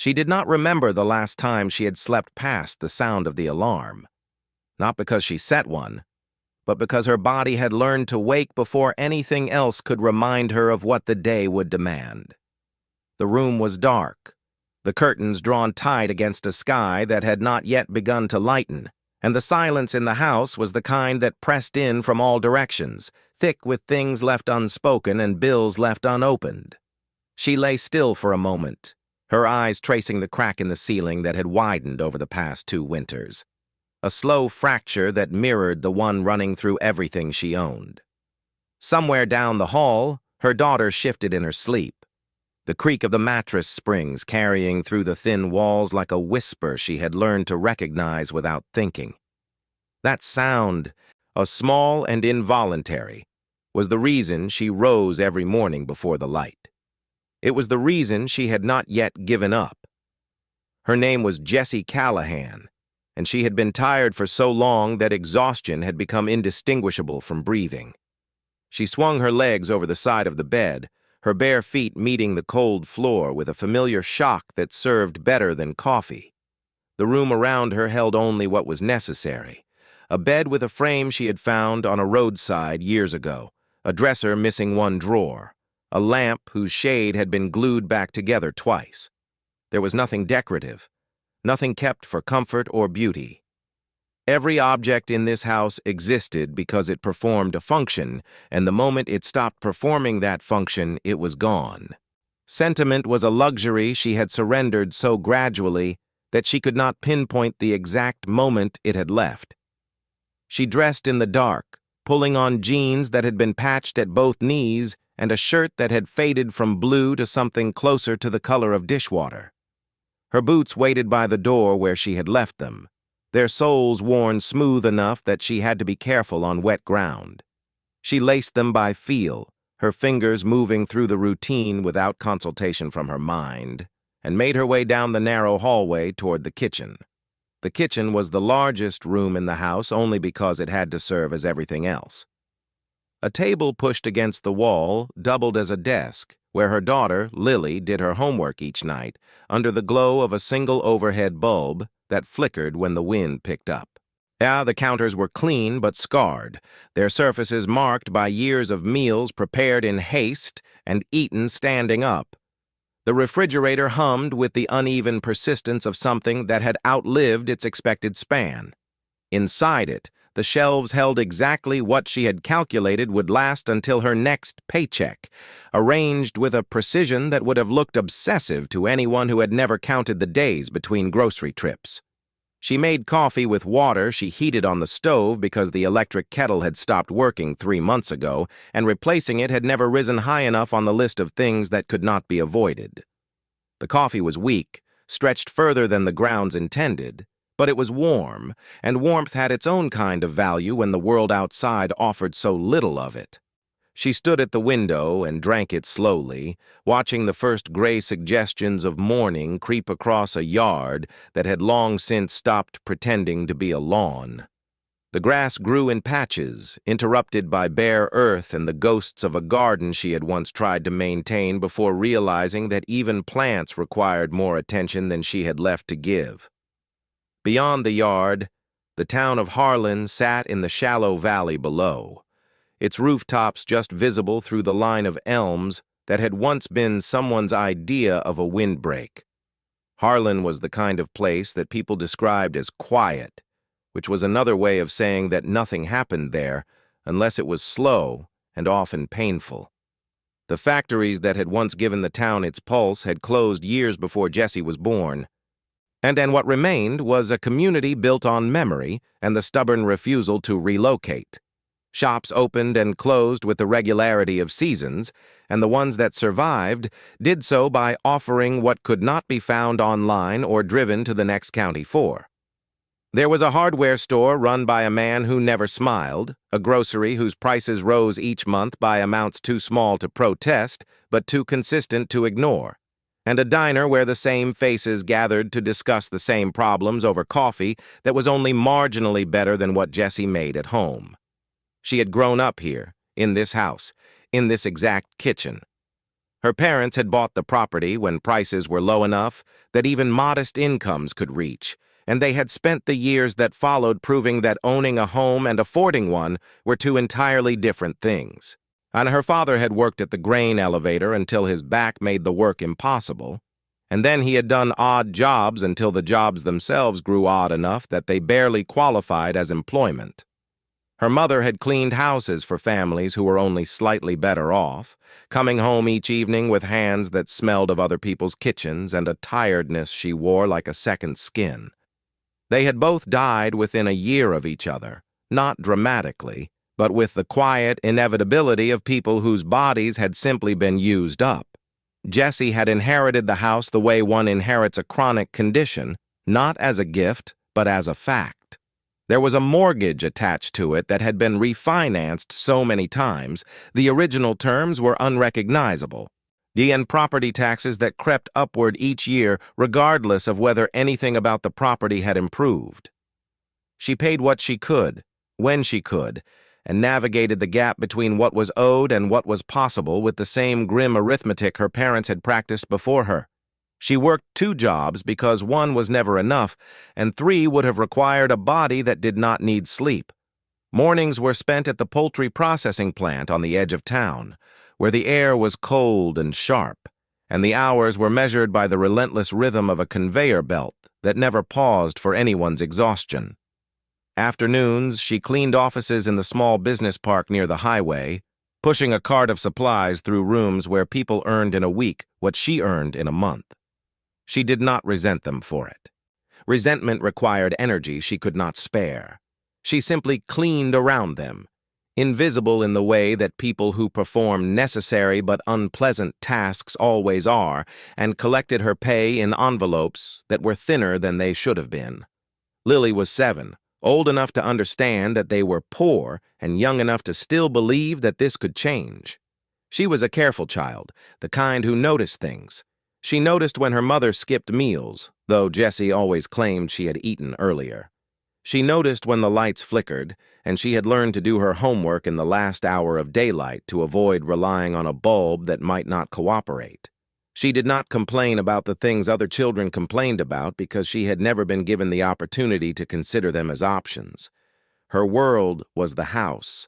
She did not remember the last time she had slept past the sound of the alarm. Not because she set one, but because her body had learned to wake before anything else could remind her of what the day would demand. The room was dark, the curtains drawn tight against a sky that had not yet begun to lighten, and the silence in the house was the kind that pressed in from all directions, thick with things left unspoken and bills left unopened. She lay still for a moment, her eyes tracing the crack in the ceiling that had widened over the past 2 winters, a slow fracture that mirrored the one running through everything she owned. Somewhere down the hall, her daughter shifted in her sleep, the creak of the mattress springs carrying through the thin walls like a whisper she had learned to recognize without thinking. That sound, a small and involuntary, was the reason she rose every morning before the light. It was the reason she had not yet given up. Her name was Jessie Callahan, and she had been tired for so long that exhaustion had become indistinguishable from breathing. She swung her legs over the side of the bed, her bare feet meeting the cold floor with a familiar shock that served better than coffee. The room around her held only what was necessary: a bed with a frame she had found on a roadside years ago, a dresser missing one drawer, a lamp whose shade had been glued back together twice. There was nothing decorative, nothing kept for comfort or beauty. Every object in this house existed because it performed a function, and the moment it stopped performing that function, it was gone. Sentiment was a luxury she had surrendered so gradually that she could not pinpoint the exact moment it had left. She dressed in the dark, pulling on jeans that had been patched at both knees and a shirt that had faded from blue to something closer to the color of dishwater. Her boots waited by the door where she had left them, their soles worn smooth enough that she had to be careful on wet ground. She laced them by feel, her fingers moving through the routine without consultation from her mind, and made her way down the narrow hallway toward the kitchen. The kitchen was the largest room in the house only because it had to serve as everything else. A table pushed against the wall doubled as a desk, where her daughter, Lily, did her homework each night, under the glow of a single overhead bulb that flickered when the wind picked up. The counters were clean but scarred, their surfaces marked by years of meals prepared in haste and eaten standing up. The refrigerator hummed with the uneven persistence of something that had outlived its expected span. Inside it, the shelves held exactly what she had calculated would last until her next paycheck, arranged with a precision that would have looked obsessive to anyone who had never counted the days between grocery trips. She made coffee with water she heated on the stove because the electric kettle had stopped working 3 months ago, and replacing it had never risen high enough on the list of things that could not be avoided. The coffee was weak, stretched further than the grounds intended, but it was warm, and warmth had its own kind of value when the world outside offered so little of it. She stood at the window and drank it slowly, watching the first gray suggestions of morning creep across a yard that had long since stopped pretending to be a lawn. The grass grew in patches, interrupted by bare earth and the ghosts of a garden she had once tried to maintain before realizing that even plants required more attention than she had left to give. Beyond the yard, the town of Harlan sat in the shallow valley below, its rooftops just visible through the line of elms that had once been someone's idea of a windbreak. Harlan was the kind of place that people described as quiet, which was another way of saying that nothing happened there unless it was slow and often painful. The factories that had once given the town its pulse had closed years before Jessie was born, and what remained was a community built on memory and the stubborn refusal to relocate. Shops opened and closed with the regularity of seasons, and the ones that survived did so by offering what could not be found online or driven to the next county for. There was a hardware store run by a man who never smiled, a grocery whose prices rose each month by amounts too small to protest but too consistent to ignore, and a diner where the same faces gathered to discuss the same problems over coffee that was only marginally better than what Jessie made at home. She had grown up here, in this house, in this exact kitchen. Her parents had bought the property when prices were low enough that even modest incomes could reach, and they had spent the years that followed proving that owning a home and affording one were two entirely different things. And her father had worked at the grain elevator until his back made the work impossible, and then he had done odd jobs until the jobs themselves grew odd enough that they barely qualified as employment. Her mother had cleaned houses for families who were only slightly better off, coming home each evening with hands that smelled of other people's kitchens and a tiredness she wore like a second skin. They had both died within a year of each other, not dramatically, but with the quiet inevitability of people whose bodies had simply been used up. Jessie had inherited the house the way one inherits a chronic condition, not as a gift, but as a fact. There was a mortgage attached to it that had been refinanced so many times, the original terms were unrecognizable. And property taxes that crept upward each year regardless of whether anything about the property had improved. She paid what she could, when she could, and navigated the gap between what was owed and what was possible with the same grim arithmetic her parents had practiced before her. She worked 2 jobs because 1 was never enough, and 3 would have required a body that did not need sleep. Mornings were spent at the poultry processing plant on the edge of town, where the air was cold and sharp, and the hours were measured by the relentless rhythm of a conveyor belt that never paused for anyone's exhaustion. Afternoons, she cleaned offices in the small business park near the highway, pushing a cart of supplies through rooms where people earned in a week what she earned in a month. She did not resent them for it. Resentment required energy she could not spare. She simply cleaned around them, invisible in the way that people who perform necessary but unpleasant tasks always are, and collected her pay in envelopes that were thinner than they should have been. Lily was 7, old enough to understand that they were poor and young enough to still believe that this could change. She was a careful child, the kind who noticed things. She noticed when her mother skipped meals, though Jessie always claimed she had eaten earlier. She noticed when the lights flickered, and she had learned to do her homework in the last hour of daylight to avoid relying on a bulb that might not cooperate. She did not complain about the things other children complained about because she had never been given the opportunity to consider them as options. Her world was the house,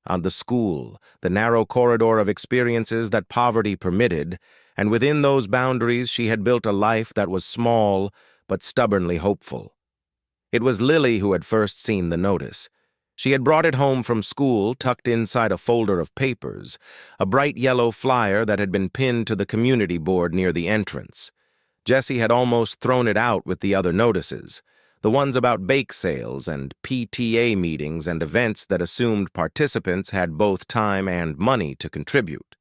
the school, the narrow corridor of experiences that poverty permitted, and within those boundaries she had built a life that was small but stubbornly hopeful. It was Lily who had first seen the notice. She had brought it home from school tucked inside a folder of papers, a bright yellow flyer that had been pinned to the community board near the entrance. Jessie had almost thrown it out with the other notices, the ones about bake sales and PTA meetings and events that assumed participants had both time and money to contribute.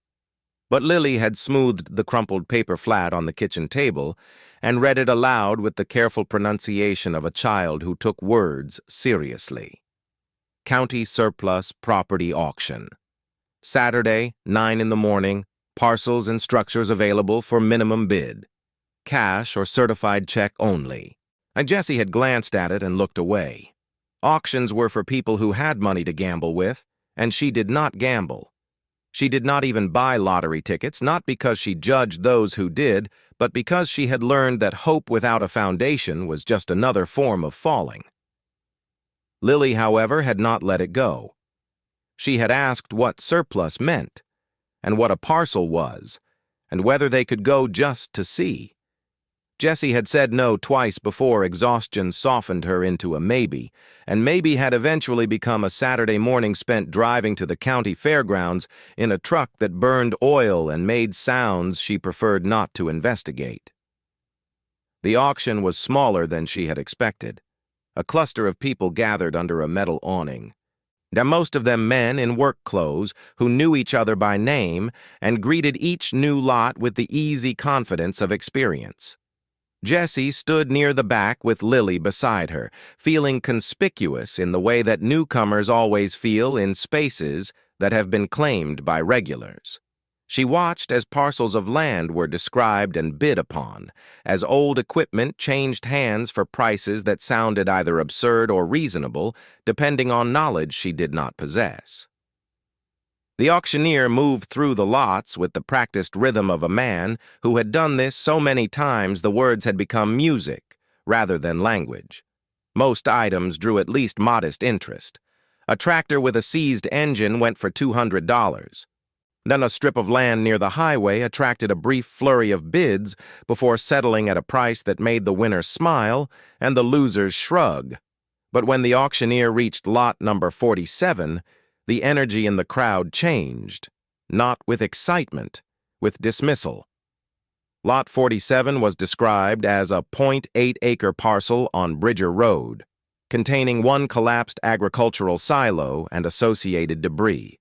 But Lily had smoothed the crumpled paper flat on the kitchen table and read it aloud with the careful pronunciation of a child who took words seriously. County Surplus Property Auction. Saturday, 9 in the morning, parcels and structures available for minimum bid. Cash or certified check only. And Jessie had glanced at it and looked away. Auctions were for people who had money to gamble with, and she did not gamble. She did not even buy lottery tickets, not because she judged those who did, but because she had learned that hope without a foundation was just another form of falling. Lily, however, had not let it go. She had asked what surplus meant, and what a parcel was, and whether they could go just to see. Jessie had said no twice before exhaustion softened her into a maybe, and maybe had eventually become a Saturday morning spent driving to the county fairgrounds in a truck that burned oil and made sounds she preferred not to investigate. The auction was smaller than she had expected. A cluster of people gathered under a metal awning. Most of them men in work clothes who knew each other by name and greeted each new lot with the easy confidence of experience. Jessie stood near the back with Lily beside her, feeling conspicuous in the way that newcomers always feel in spaces that have been claimed by regulars. She watched as parcels of land were described and bid upon, as old equipment changed hands for prices that sounded either absurd or reasonable, depending on knowledge she did not possess. The auctioneer moved through the lots with the practiced rhythm of a man who had done this so many times the words had become music rather than language. Most items drew at least modest interest. A tractor with a seized engine went for $200. Then a strip of land near the highway attracted a brief flurry of bids before settling at a price that made the winners smile and the losers shrug. But when the auctioneer reached lot number 47, the energy in the crowd changed, not with excitement, with dismissal. Lot 47 was described as a .8-acre parcel on Bridger Road, containing one collapsed agricultural silo and associated debris.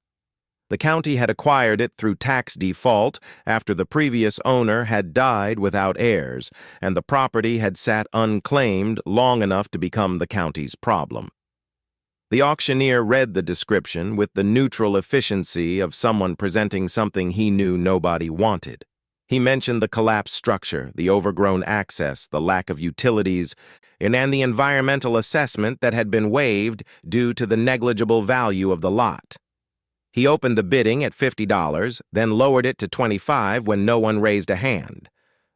The county had acquired it through tax default after the previous owner had died without heirs, and the property had sat unclaimed long enough to become the county's problem. The auctioneer read the description with the neutral efficiency of someone presenting something he knew nobody wanted. He mentioned the collapsed structure, the overgrown access, the lack of utilities, and the environmental assessment that had been waived due to the negligible value of the lot. He opened the bidding at $50, then lowered it to $25 when no one raised a hand.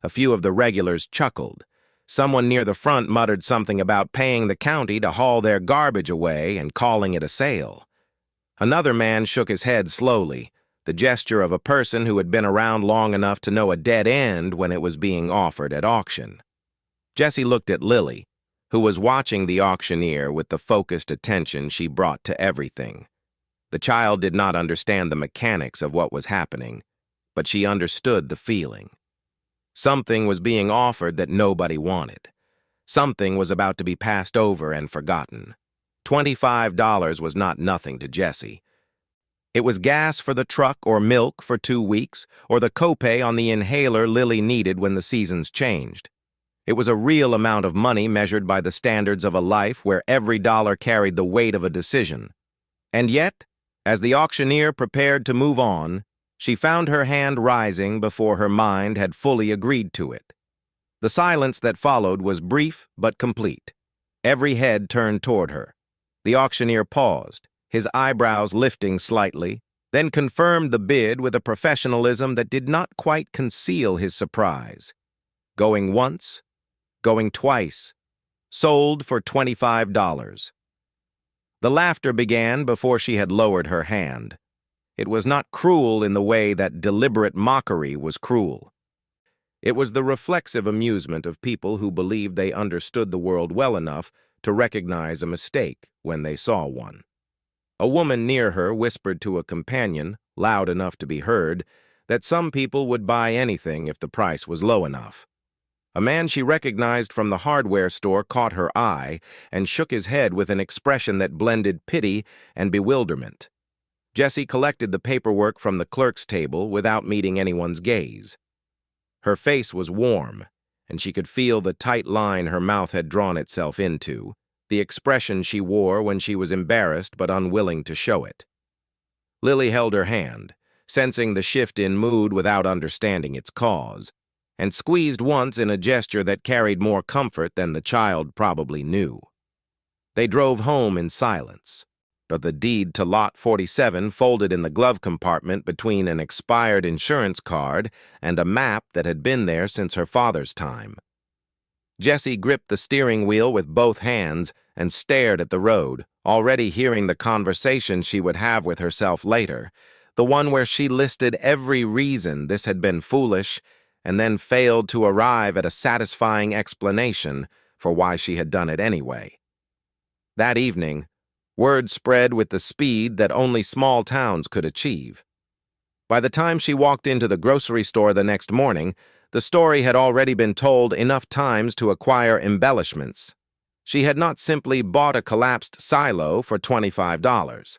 A few of the regulars chuckled. Someone near the front muttered something about paying the county to haul their garbage away and calling it a sale. Another man shook his head slowly, the gesture of a person who had been around long enough to know a dead end when it was being offered at auction. Jessie looked at Lily, who was watching the auctioneer with the focused attention she brought to everything. The child did not understand the mechanics of what was happening, but she understood the feeling. Something was being offered that nobody wanted. Something was about to be passed over and forgotten. $25 was not nothing to Jessie. It was gas for the truck or milk for 2 weeks, or the copay on the inhaler Lily needed when the seasons changed. It was a real amount of money measured by the standards of a life where every dollar carried the weight of a decision. And yet, as the auctioneer prepared to move on, she found her hand rising before her mind had fully agreed to it. The silence that followed was brief but complete. Every head turned toward her. The auctioneer paused, his eyebrows lifting slightly, then confirmed the bid with a professionalism that did not quite conceal his surprise. Going once, going twice, sold for $25. The laughter began before she had lowered her hand. It was not cruel in the way that deliberate mockery was cruel. It was the reflexive amusement of people who believed they understood the world well enough to recognize a mistake when they saw one. A woman near her whispered to a companion, loud enough to be heard, that some people would buy anything if the price was low enough. A man she recognized from the hardware store caught her eye and shook his head with an expression that blended pity and bewilderment. Jessie collected the paperwork from the clerk's table without meeting anyone's gaze. Her face was warm, and she could feel the tight line her mouth had drawn itself into, the expression she wore when she was embarrassed but unwilling to show it. Lily held her hand, sensing the shift in mood without understanding its cause, and squeezed once in a gesture that carried more comfort than the child probably knew. They drove home in silence. The deed to Lot 47 folded in the glove compartment between an expired insurance card and a map that had been there since her father's time. Jessie gripped the steering wheel with both hands and stared at the road, already hearing the conversation she would have with herself later, the one where she listed every reason this had been foolish and then failed to arrive at a satisfying explanation for why she had done it anyway. That evening, word spread with the speed that only small towns could achieve. By the time she walked into the grocery store the next morning, the story had already been told enough times to acquire embellishments. She had not simply bought a collapsed silo for $25.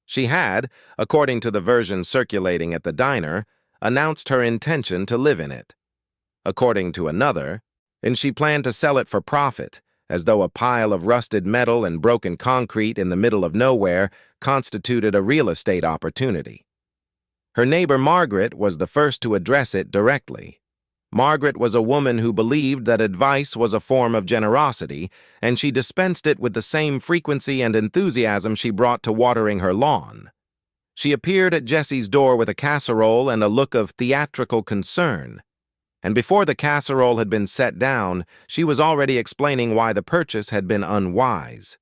She had, according to the version circulating at the diner, announced her intention to live in it. According to another, and she planned to sell it for profit, as though a pile of rusted metal and broken concrete in the middle of nowhere constituted a real estate opportunity. Her neighbor Margaret was the first to address it directly. Margaret was a woman who believed that advice was a form of generosity, and she dispensed it with the same frequency and enthusiasm she brought to watering her lawn. She appeared at Jessie's door with a casserole and a look of theatrical concern. And before the casserole had been set down, she was already explaining why the purchase had been unwise.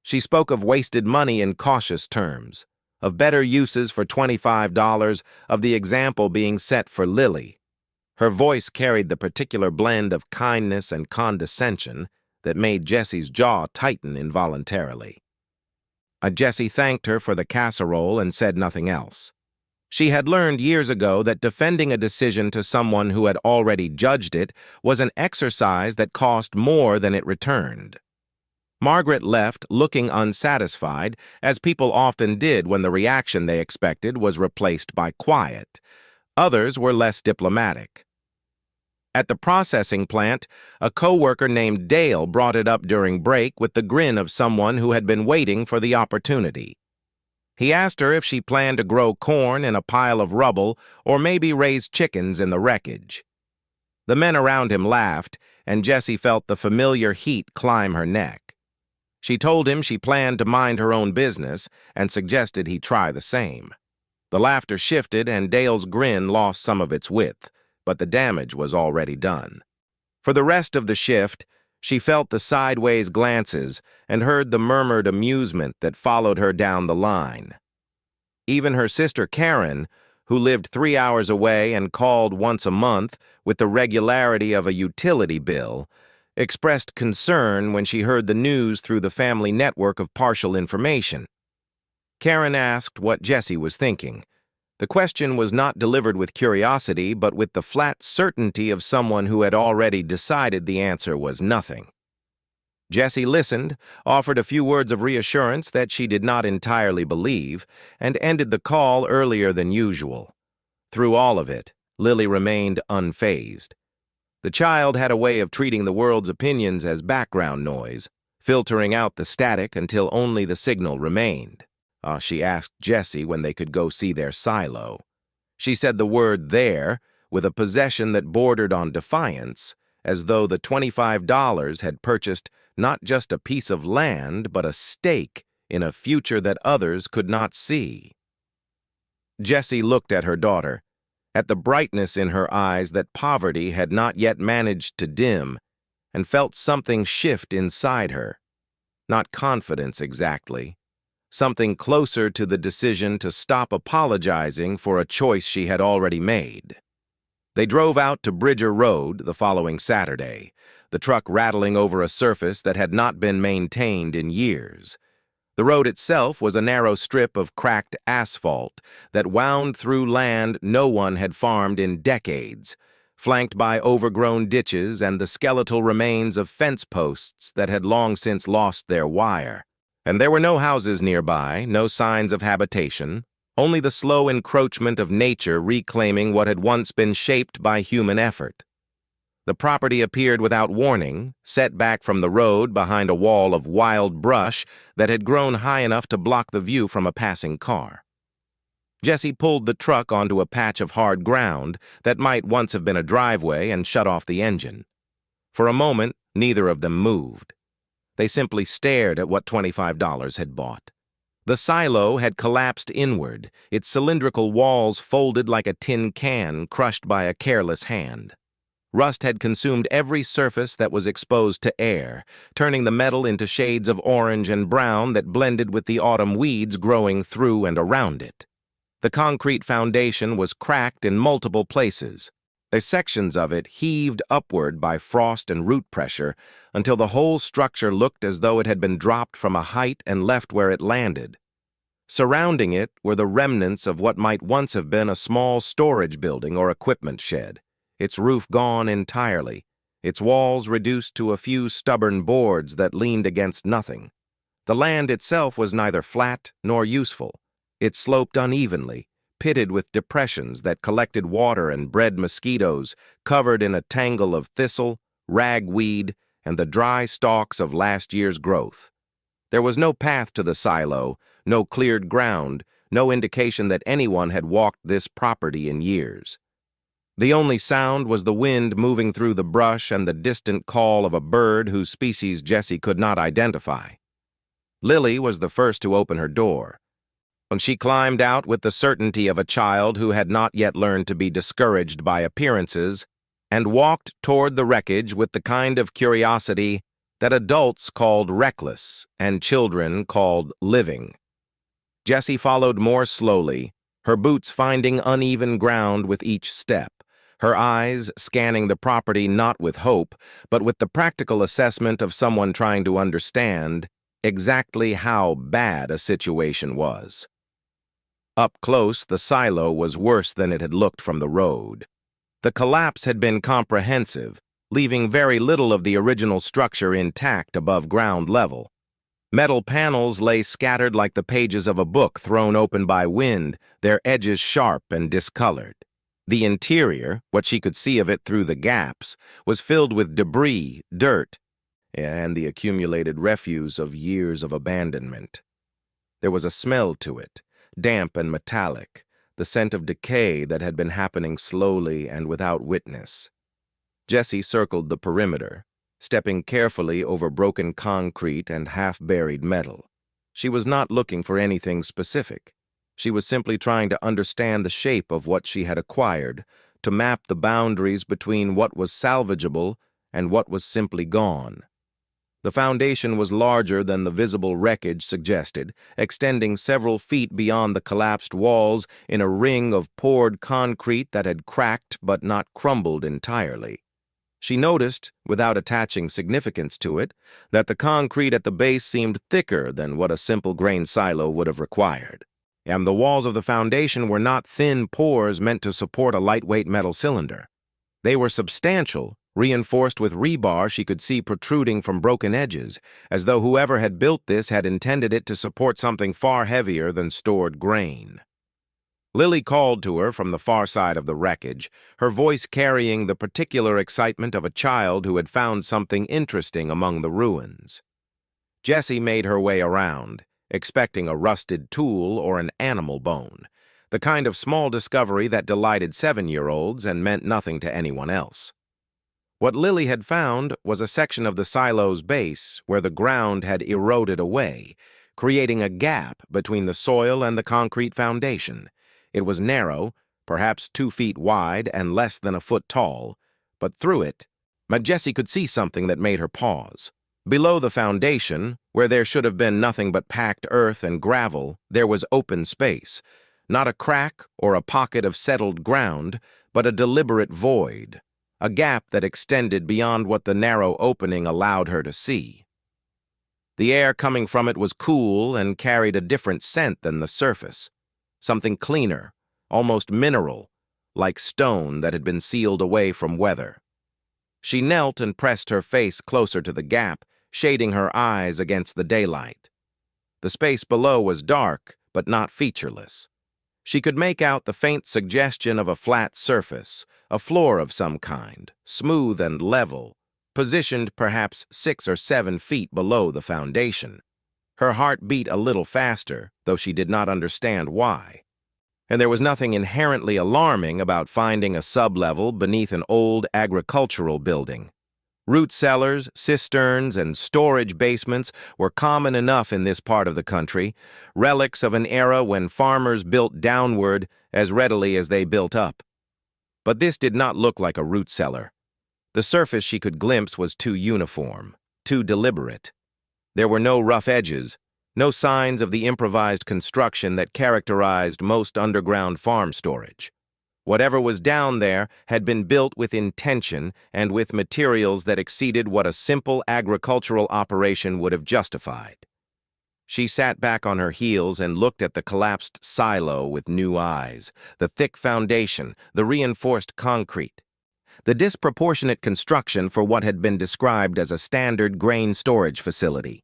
She spoke of wasted money in cautious terms, of better uses for $25, of the example being set for Lily. Her voice carried the particular blend of kindness and condescension that made Jessie's jaw tighten involuntarily. Jessie thanked her for the casserole and said nothing else. She had learned years ago that defending a decision to someone who had already judged it was an exercise that cost more than it returned. Margaret left looking unsatisfied, as people often did when the reaction they expected was replaced by quiet. Others were less diplomatic. At the processing plant, a co-worker named Dale brought it up during break with the grin of someone who had been waiting for the opportunity. He asked her if she planned to grow corn in a pile of rubble or maybe raise chickens in the wreckage. The men around him laughed, and Jessie felt the familiar heat climb her neck. She told him she planned to mind her own business and suggested he try the same. The laughter shifted and Dale's grin lost some of its width, but the damage was already done. For the rest of the shift, she felt the sideways glances and heard the murmured amusement that followed her down the line. Even her sister Karen, who lived 3 hours away and called once a month with the regularity of a utility bill, expressed concern when she heard the news through the family network of partial information. Karen asked what Jessie was thinking. The question was not delivered with curiosity, but with the flat certainty of someone who had already decided the answer was nothing. Jessie listened, offered a few words of reassurance that she did not entirely believe, and ended the call earlier than usual. Through all of it, Lily remained unfazed. The child had a way of treating the world's opinions as background noise, filtering out the static until only the signal remained. She asked Jessie when they could go see their silo. She said the word "there" with a possession that bordered on defiance, as though the $25 had purchased not just a piece of land, but a stake in a future that others could not see. Jessie looked at her daughter, at the brightness in her eyes that poverty had not yet managed to dim, and felt something shift inside her. Not confidence exactly. Something closer to the decision to stop apologizing for a choice she had already made. They drove out to Bridger Road the following Saturday, the truck rattling over a surface that had not been maintained in years. The road itself was a narrow strip of cracked asphalt that wound through land no one had farmed in decades, flanked by overgrown ditches and the skeletal remains of fence posts that had long since lost their wire. And there were no houses nearby, no signs of habitation, only the slow encroachment of nature reclaiming what had once been shaped by human effort. The property appeared without warning, set back from the road behind a wall of wild brush that had grown high enough to block the view from a passing car. Jessie pulled the truck onto a patch of hard ground that might once have been a driveway and shut off the engine. For a moment, neither of them moved. They simply stared at what $25 had bought. The silo had collapsed inward, its cylindrical walls folded like a tin can crushed by a careless hand. Rust had consumed every surface that was exposed to air, turning the metal into shades of orange and brown that blended with the autumn weeds growing through and around it. The concrete foundation was cracked in multiple places. The sections of it heaved upward by frost and root pressure until the whole structure looked as though it had been dropped from a height and left where it landed. Surrounding it were the remnants of what might once have been a small storage building or equipment shed, its roof gone entirely, its walls reduced to a few stubborn boards that leaned against nothing. The land itself was neither flat nor useful. It sloped unevenly, pitted with depressions that collected water and bred mosquitoes, covered in a tangle of thistle, ragweed, and the dry stalks of last year's growth. There was no path to the silo, no cleared ground, no indication that anyone had walked this property in years. The only sound was the wind moving through the brush and the distant call of a bird whose species Jessie could not identify. Lily was the first to open her door. She climbed out with the certainty of a child who had not yet learned to be discouraged by appearances, and walked toward the wreckage with the kind of curiosity that adults called reckless and children called living. Jessie followed more slowly, her boots finding uneven ground with each step, her eyes scanning the property not with hope, but with the practical assessment of someone trying to understand exactly how bad a situation was. Up close, the silo was worse than it had looked from the road. The collapse had been comprehensive, leaving very little of the original structure intact above ground level. Metal panels lay scattered like the pages of a book thrown open by wind, their edges sharp and discolored. The interior, what she could see of it through the gaps, was filled with debris, dirt, and the accumulated refuse of years of abandonment. There was a smell to it, damp and metallic, the scent of decay that had been happening slowly and without witness. Jessie circled the perimeter, stepping carefully over broken concrete and half-buried metal. She was not looking for anything specific. She was simply trying to understand the shape of what she had acquired, to map the boundaries between what was salvageable and what was simply gone. The foundation was larger than the visible wreckage suggested, extending several feet beyond the collapsed walls in a ring of poured concrete that had cracked but not crumbled entirely. She noticed, without attaching significance to it, that the concrete at the base seemed thicker than what a simple grain silo would have required, and the walls of the foundation were not thin pores meant to support a lightweight metal cylinder. They were substantial, reinforced with rebar she could see protruding from broken edges, as though whoever had built this had intended it to support something far heavier than stored grain. Lily called to her from the far side of the wreckage, her voice carrying the particular excitement of a child who had found something interesting among the ruins. Jessie made her way around, expecting a rusted tool or an animal bone, the kind of small discovery that delighted 7-year-olds and meant nothing to anyone else. What Lily had found was a section of the silo's base where the ground had eroded away, creating a gap between the soil and the concrete foundation. It was narrow, perhaps 2 feet wide and less than a foot tall, but through it, Jessie could see something that made her pause. Below the foundation, where there should have been nothing but packed earth and gravel, there was open space, not a crack or a pocket of settled ground, but a deliberate void, a gap that extended beyond what the narrow opening allowed her to see. The air coming from it was cool and carried a different scent than the surface, something cleaner, almost mineral, like stone that had been sealed away from weather. She knelt and pressed her face closer to the gap, shading her eyes against the daylight. The space below was dark, but not featureless. She could make out the faint suggestion of a flat surface, a floor of some kind, smooth and level, positioned perhaps 6 or 7 feet below the foundation. Her heart beat a little faster, though she did not understand why. And there was nothing inherently alarming about finding a sublevel beneath an old agricultural building. Root cellars, cisterns, and storage basements were common enough in this part of the country, relics of an era when farmers built downward as readily as they built up. But this did not look like a root cellar. The surface she could glimpse was too uniform, too deliberate. There were no rough edges, no signs of the improvised construction that characterized most underground farm storage. Whatever was down there had been built with intention and with materials that exceeded what a simple agricultural operation would have justified. She sat back on her heels and looked at the collapsed silo with new eyes, the thick foundation, the reinforced concrete, the disproportionate construction for what had been described as a standard grain storage facility.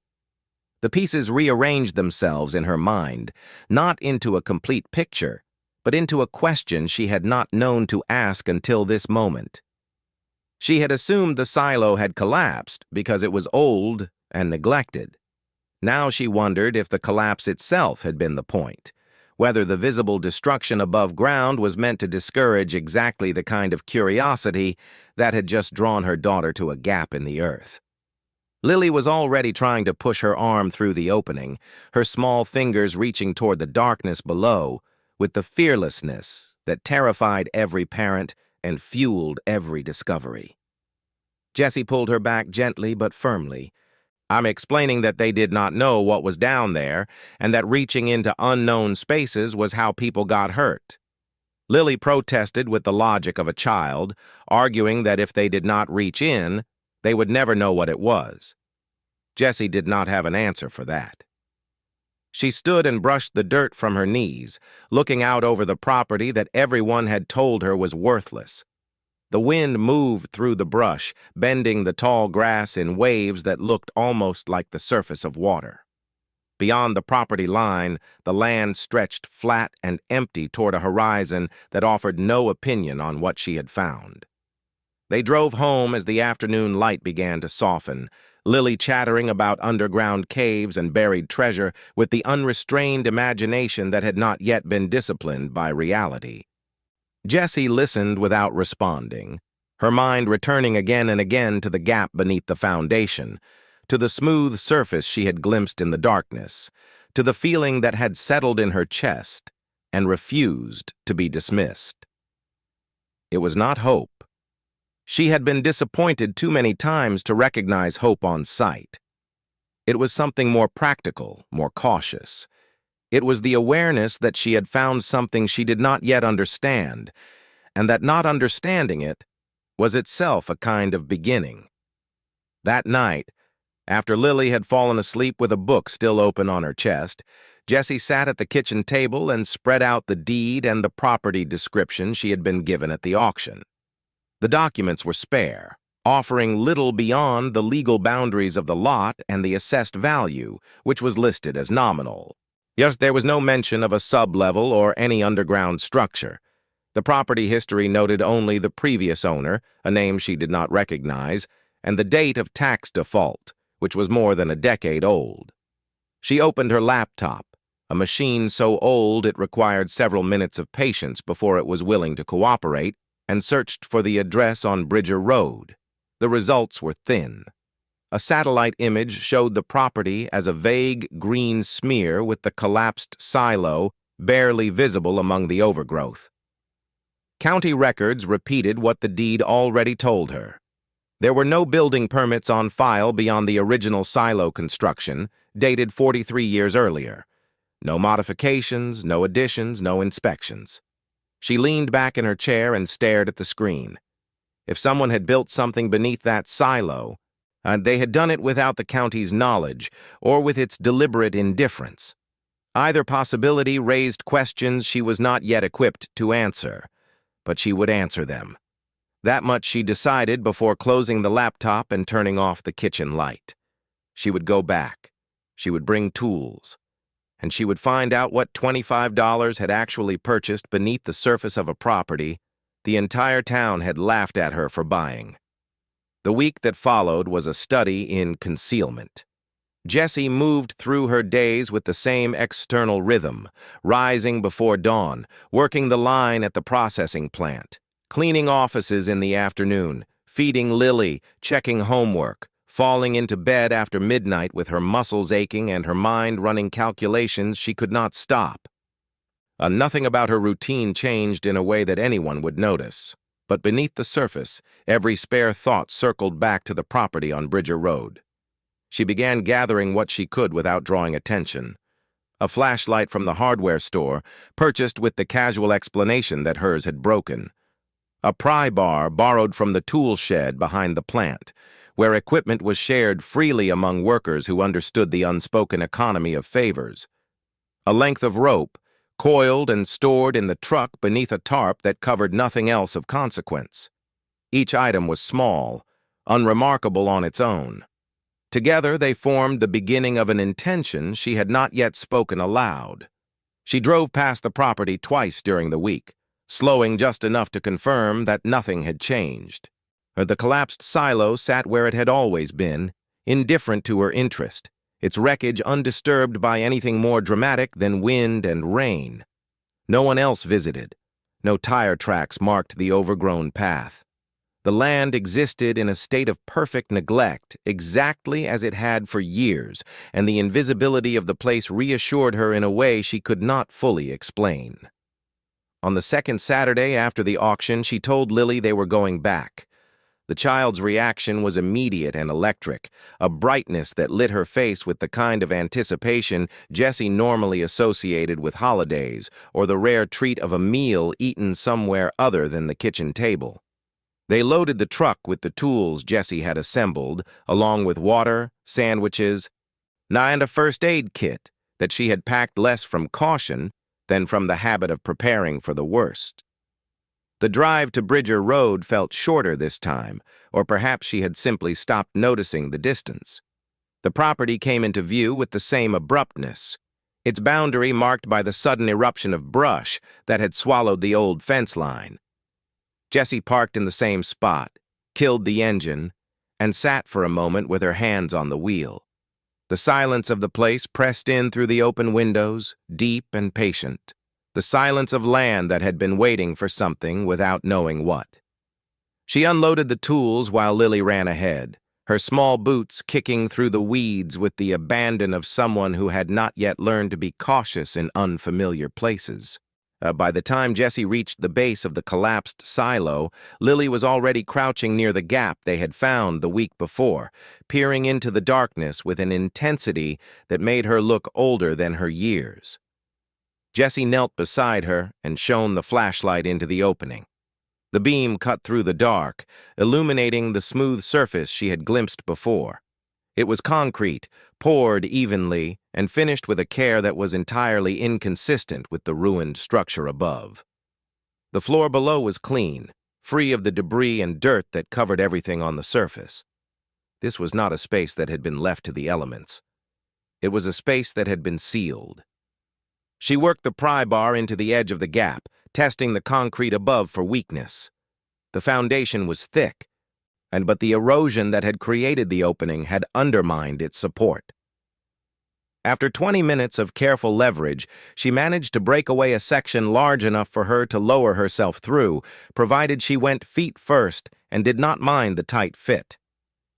The pieces rearranged themselves in her mind, not into a complete picture, but into a question she had not known to ask until this moment. She had assumed the silo had collapsed because it was old and neglected. Now she wondered if the collapse itself had been the point, whether the visible destruction above ground was meant to discourage exactly the kind of curiosity that had just drawn her daughter to a gap in the earth. Lily was already trying to push her arm through the opening, her small fingers reaching toward the darkness below, with the fearlessness that terrified every parent and fueled every discovery. Jessie pulled her back gently but firmly. "I'm explaining that they did not know what was down there, and that reaching into unknown spaces was how people got hurt." Lily protested with the logic of a child, arguing that if they did not reach in, they would never know what it was. Jessie did not have an answer for that. She stood and brushed the dirt from her knees, looking out over the property that everyone had told her was worthless. The wind moved through the brush, bending the tall grass in waves that looked almost like the surface of water. Beyond the property line, the land stretched flat and empty toward a horizon that offered no opinion on what she had found. They drove home as the afternoon light began to soften, Lily chattering about underground caves and buried treasure with the unrestrained imagination that had not yet been disciplined by reality. Jessie listened without responding, her mind returning again and again to the gap beneath the foundation, to the smooth surface she had glimpsed in the darkness, to the feeling that had settled in her chest and refused to be dismissed. It was not hope. She had been disappointed too many times to recognize hope on sight. It was something more practical, more cautious. It was the awareness that she had found something she did not yet understand, and that not understanding it was itself a kind of beginning. That night, after Lily had fallen asleep with a book still open on her chest, Jessie sat at the kitchen table and spread out the deed and the property description she had been given at the auction. The documents were spare, offering little beyond the legal boundaries of the lot and the assessed value, which was listed as nominal. Yes, there was no mention of a sub-level or any underground structure. The property history noted only the previous owner, a name she did not recognize, and the date of tax default, which was more than a decade old. She opened her laptop, a machine so old it required several minutes of patience before it was willing to cooperate, and searched for the address on Bridger Road. The results were thin. A satellite image showed the property as a vague green smear with the collapsed silo barely visible among the overgrowth. County records repeated what the deed already told her. There were no building permits on file beyond the original silo construction, dated 43 years earlier. No modifications, no additions, no inspections. She leaned back in her chair and stared at the screen. If someone had built something beneath that silo, they had done it without the county's knowledge or with its deliberate indifference. Either possibility raised questions she was not yet equipped to answer, but she would answer them. That much she decided before closing the laptop and turning off the kitchen light. She would go back. She would bring tools. And she would find out what $25 had actually purchased beneath the surface of a property the entire town had laughed at her for buying. The week that followed was a study in concealment. Jessie moved through her days with the same external rhythm, rising before dawn, working the line at the processing plant, cleaning offices in the afternoon, feeding Lily, checking homework, falling into bed after midnight with her muscles aching and her mind running calculations she could not stop. Nothing about her routine changed in a way that anyone would notice, but beneath the surface, every spare thought circled back to the property on Bridger Road. She began gathering what she could without drawing attention. A flashlight from the hardware store, purchased with the casual explanation that hers had broken. A pry bar borrowed from the tool shed behind the plant, where equipment was shared freely among workers who understood the unspoken economy of favors. A length of rope, coiled and stored in the truck beneath a tarp that covered nothing else of consequence. Each item was small, unremarkable on its own. Together they formed the beginning of an intention she had not yet spoken aloud. She drove past the property twice during the week, slowing just enough to confirm that nothing had changed. The collapsed silo sat where it had always been, indifferent to her interest, its wreckage undisturbed by anything more dramatic than wind and rain. No one else visited. No tire tracks marked the overgrown path. The land existed in a state of perfect neglect, exactly as it had for years, and the invisibility of the place reassured her in a way she could not fully explain. On the second Saturday after the auction, she told Lily they were going back. The child's reaction was immediate and electric, a brightness that lit her face with the kind of anticipation Jessie normally associated with holidays or the rare treat of a meal eaten somewhere other than the kitchen table. They loaded the truck with the tools Jessie had assembled, along with water, sandwiches, and a first aid kit that she had packed less from caution than from the habit of preparing for the worst. The drive to Bridger Road felt shorter this time, or perhaps she had simply stopped noticing the distance. The property came into view with the same abruptness, its boundary marked by the sudden eruption of brush that had swallowed the old fence line. Jessie parked in the same spot, killed the engine, and sat for a moment with her hands on the wheel. The silence of the place pressed in through the open windows, deep and patient. The silence of land that had been waiting for something without knowing what. She unloaded the tools while Lily ran ahead, her small boots kicking through the weeds with the abandon of someone who had not yet learned to be cautious in unfamiliar places. By the time Jessie reached the base of the collapsed silo, Lily was already crouching near the gap they had found the week before, peering into the darkness with an intensity that made her look older than her years. Jessie knelt beside her and shone the flashlight into the opening. The beam cut through the dark, illuminating the smooth surface she had glimpsed before. It was concrete, poured evenly, and finished with a care that was entirely inconsistent with the ruined structure above. The floor below was clean, free of the debris and dirt that covered everything on the surface. This was not a space that had been left to the elements. It was a space that had been sealed. She worked the pry bar into the edge of the gap, testing the concrete above for weakness. The foundation was thick, but the erosion that had created the opening had undermined its support. After 20 minutes of careful leverage, she managed to break away a section large enough for her to lower herself through, provided she went feet first and did not mind the tight fit.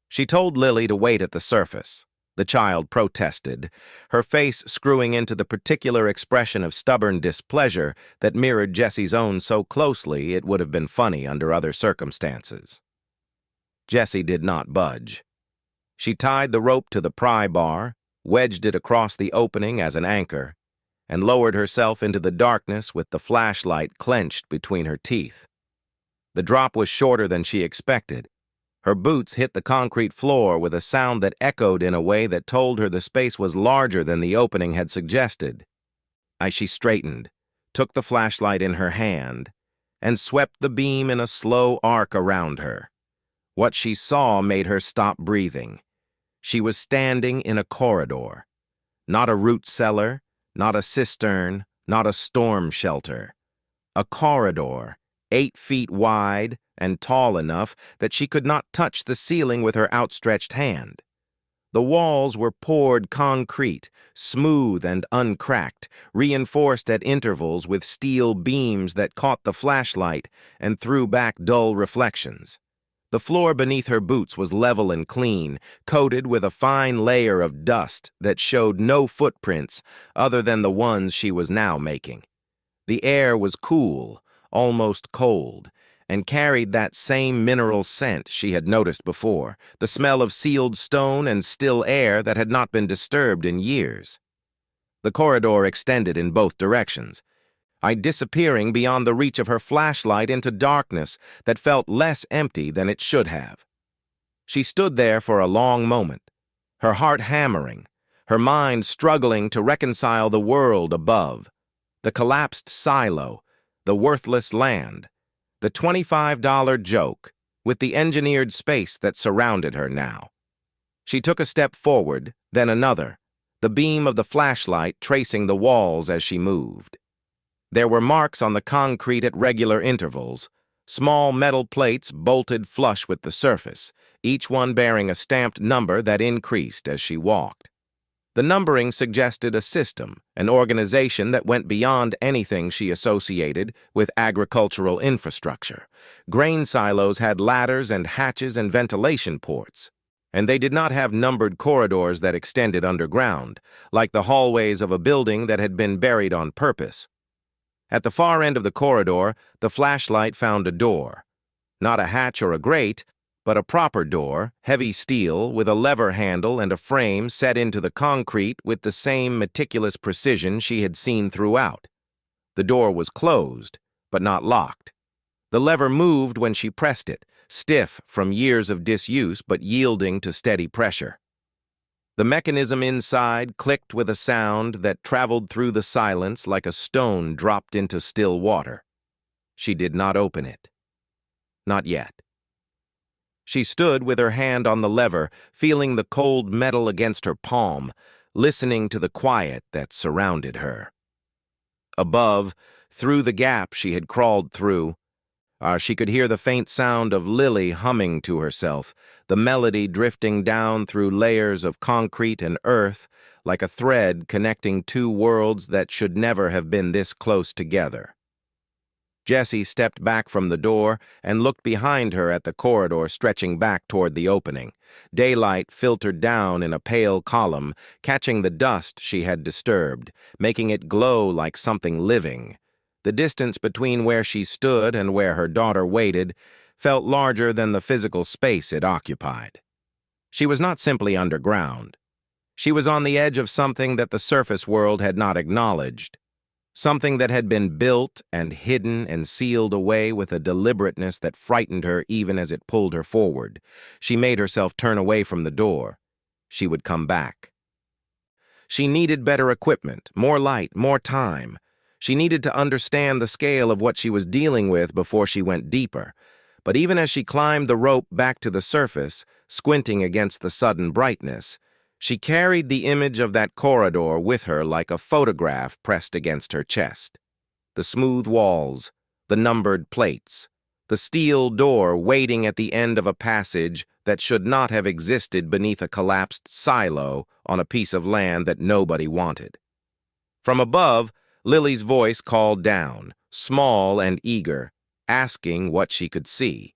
She told Lily to wait at the surface. The child protested, her face screwing into the particular expression of stubborn displeasure that mirrored Jessie's own so closely it would have been funny under other circumstances. Jessie did not budge. She tied the rope to the pry bar, wedged it across the opening as an anchor, and lowered herself into the darkness with the flashlight clenched between her teeth. The drop was shorter than she expected. Her boots hit the concrete floor with a sound that echoed in a way that told her the space was larger than the opening had suggested. As she straightened, took the flashlight in her hand, and swept the beam in a slow arc around her. What she saw made her stop breathing. She was standing in a corridor. Not a root cellar, not a cistern, not a storm shelter. A corridor, 8 feet wide and tall enough that she could not touch the ceiling with her outstretched hand. The walls were poured concrete, smooth and uncracked, reinforced at intervals with steel beams that caught the flashlight and threw back dull reflections. The floor beneath her boots was level and clean, coated with a fine layer of dust that showed no footprints other than the ones she was now making. The air was cool, almost cold, and carried that same mineral scent she had noticed before, the smell of sealed stone and still air that had not been disturbed in years. The corridor extended in both directions, disappearing beyond the reach of her flashlight into darkness that felt less empty than it should have. She stood there for a long moment, her heart hammering, her mind struggling to reconcile the world above, the collapsed silo, the worthless land, the $25 joke, with the engineered space that surrounded her now. She took a step forward, then another, the beam of the flashlight tracing the walls as she moved. There were marks on the concrete at regular intervals, small metal plates bolted flush with the surface, each one bearing a stamped number that increased as she walked. The numbering suggested a system, an organization that went beyond anything she associated with agricultural infrastructure. Grain silos had ladders and hatches and ventilation ports, and they did not have numbered corridors that extended underground, like the hallways of a building that had been buried on purpose. At the far end of the corridor, the flashlight found a door. Not a hatch or a grate, but a proper door, heavy steel, with a lever handle and a frame set into the concrete with the same meticulous precision she had seen throughout. The door was closed, but not locked. The lever moved when she pressed it, stiff from years of disuse but yielding to steady pressure. The mechanism inside clicked with a sound that traveled through the silence like a stone dropped into still water. She did not open it. Not yet. She stood with her hand on the lever, feeling the cold metal against her palm, listening to the quiet that surrounded her. Above, through the gap she had crawled through, she could hear the faint sound of Lily humming to herself, the melody drifting down through layers of concrete and earth like a thread connecting two worlds that should never have been this close together. Jessie stepped back from the door and looked behind her at the corridor stretching back toward the opening. Daylight filtered down in a pale column, catching the dust she had disturbed, making it glow like something living. The distance between where she stood and where her daughter waited felt larger than the physical space it occupied. She was not simply underground. She was on the edge of something that the surface world had not acknowledged. Something that had been built and hidden and sealed away with a deliberateness that frightened her even as it pulled her forward. She made herself turn away from the door. She would come back. She needed better equipment, more light, more time. She needed to understand the scale of what she was dealing with before she went deeper. But even as she climbed the rope back to the surface, squinting against the sudden brightness, she carried the image of that corridor with her like a photograph pressed against her chest. The smooth walls, the numbered plates, the steel door waiting at the end of a passage that should not have existed beneath a collapsed silo on a piece of land that nobody wanted. From above, Lily's voice called down, small and eager, asking what she could see.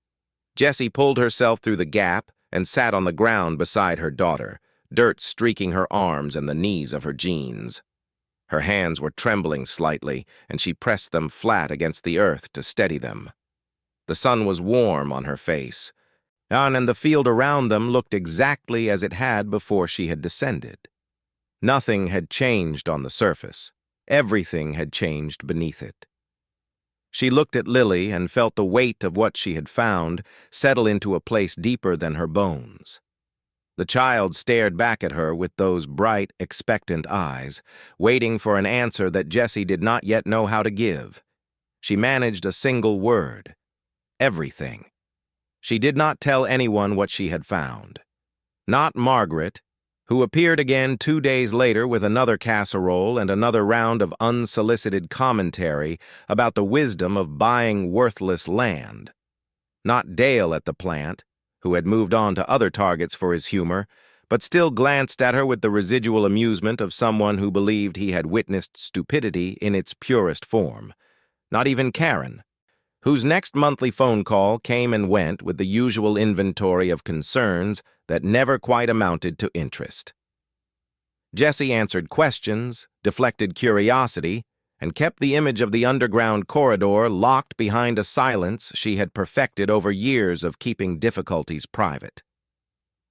Jessie pulled herself through the gap and sat on the ground beside her daughter, dirt streaking her arms and the knees of her jeans. Her hands were trembling slightly, and she pressed them flat against the earth to steady them. The sun was warm on her face, and the field around them looked exactly as it had before she had descended. Nothing had changed on the surface. Everything had changed beneath it. She looked at Lily and felt the weight of what she had found settle into a place deeper than her bones. The child stared back at her with those bright, expectant eyes, waiting for an answer that Jessie did not yet know how to give. She managed a single word: everything. She did not tell anyone what she had found. Not Margaret, who appeared again 2 days later with another casserole and another round of unsolicited commentary about the wisdom of buying worthless land. Not Dale at the plant, who had moved on to other targets for his humor, but still glanced at her with the residual amusement of someone who believed he had witnessed stupidity in its purest form. Not even Karen, whose next monthly phone call came and went with the usual inventory of concerns that never quite amounted to interest. Jessie answered questions, deflected curiosity, and kept the image of the underground corridor locked behind a silence she had perfected over years of keeping difficulties private.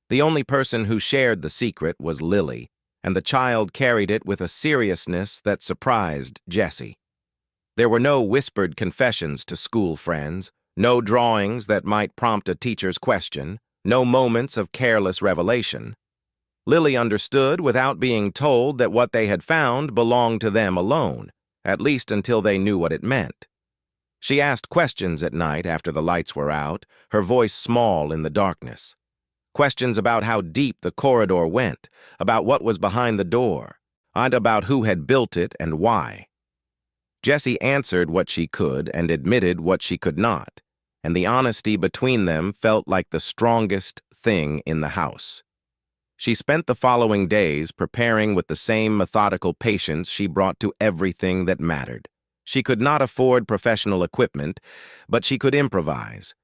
The only person who shared the secret was Lily, and the child carried it with a seriousness that surprised Jessie. There were no whispered confessions to school friends, no drawings that might prompt a teacher's question, no moments of careless revelation. Lily understood without being told that what they had found belonged to them alone, at least until they knew what it meant. She asked questions at night after the lights were out, her voice small in the darkness. Questions about how deep the corridor went, about what was behind the door, and about who had built it and why. Jessie answered what she could and admitted what she could not, and the honesty between them felt like the strongest thing in the house. She spent the following days preparing with the same methodical patience she brought to everything that mattered. She could not afford professional equipment, but she could improvise.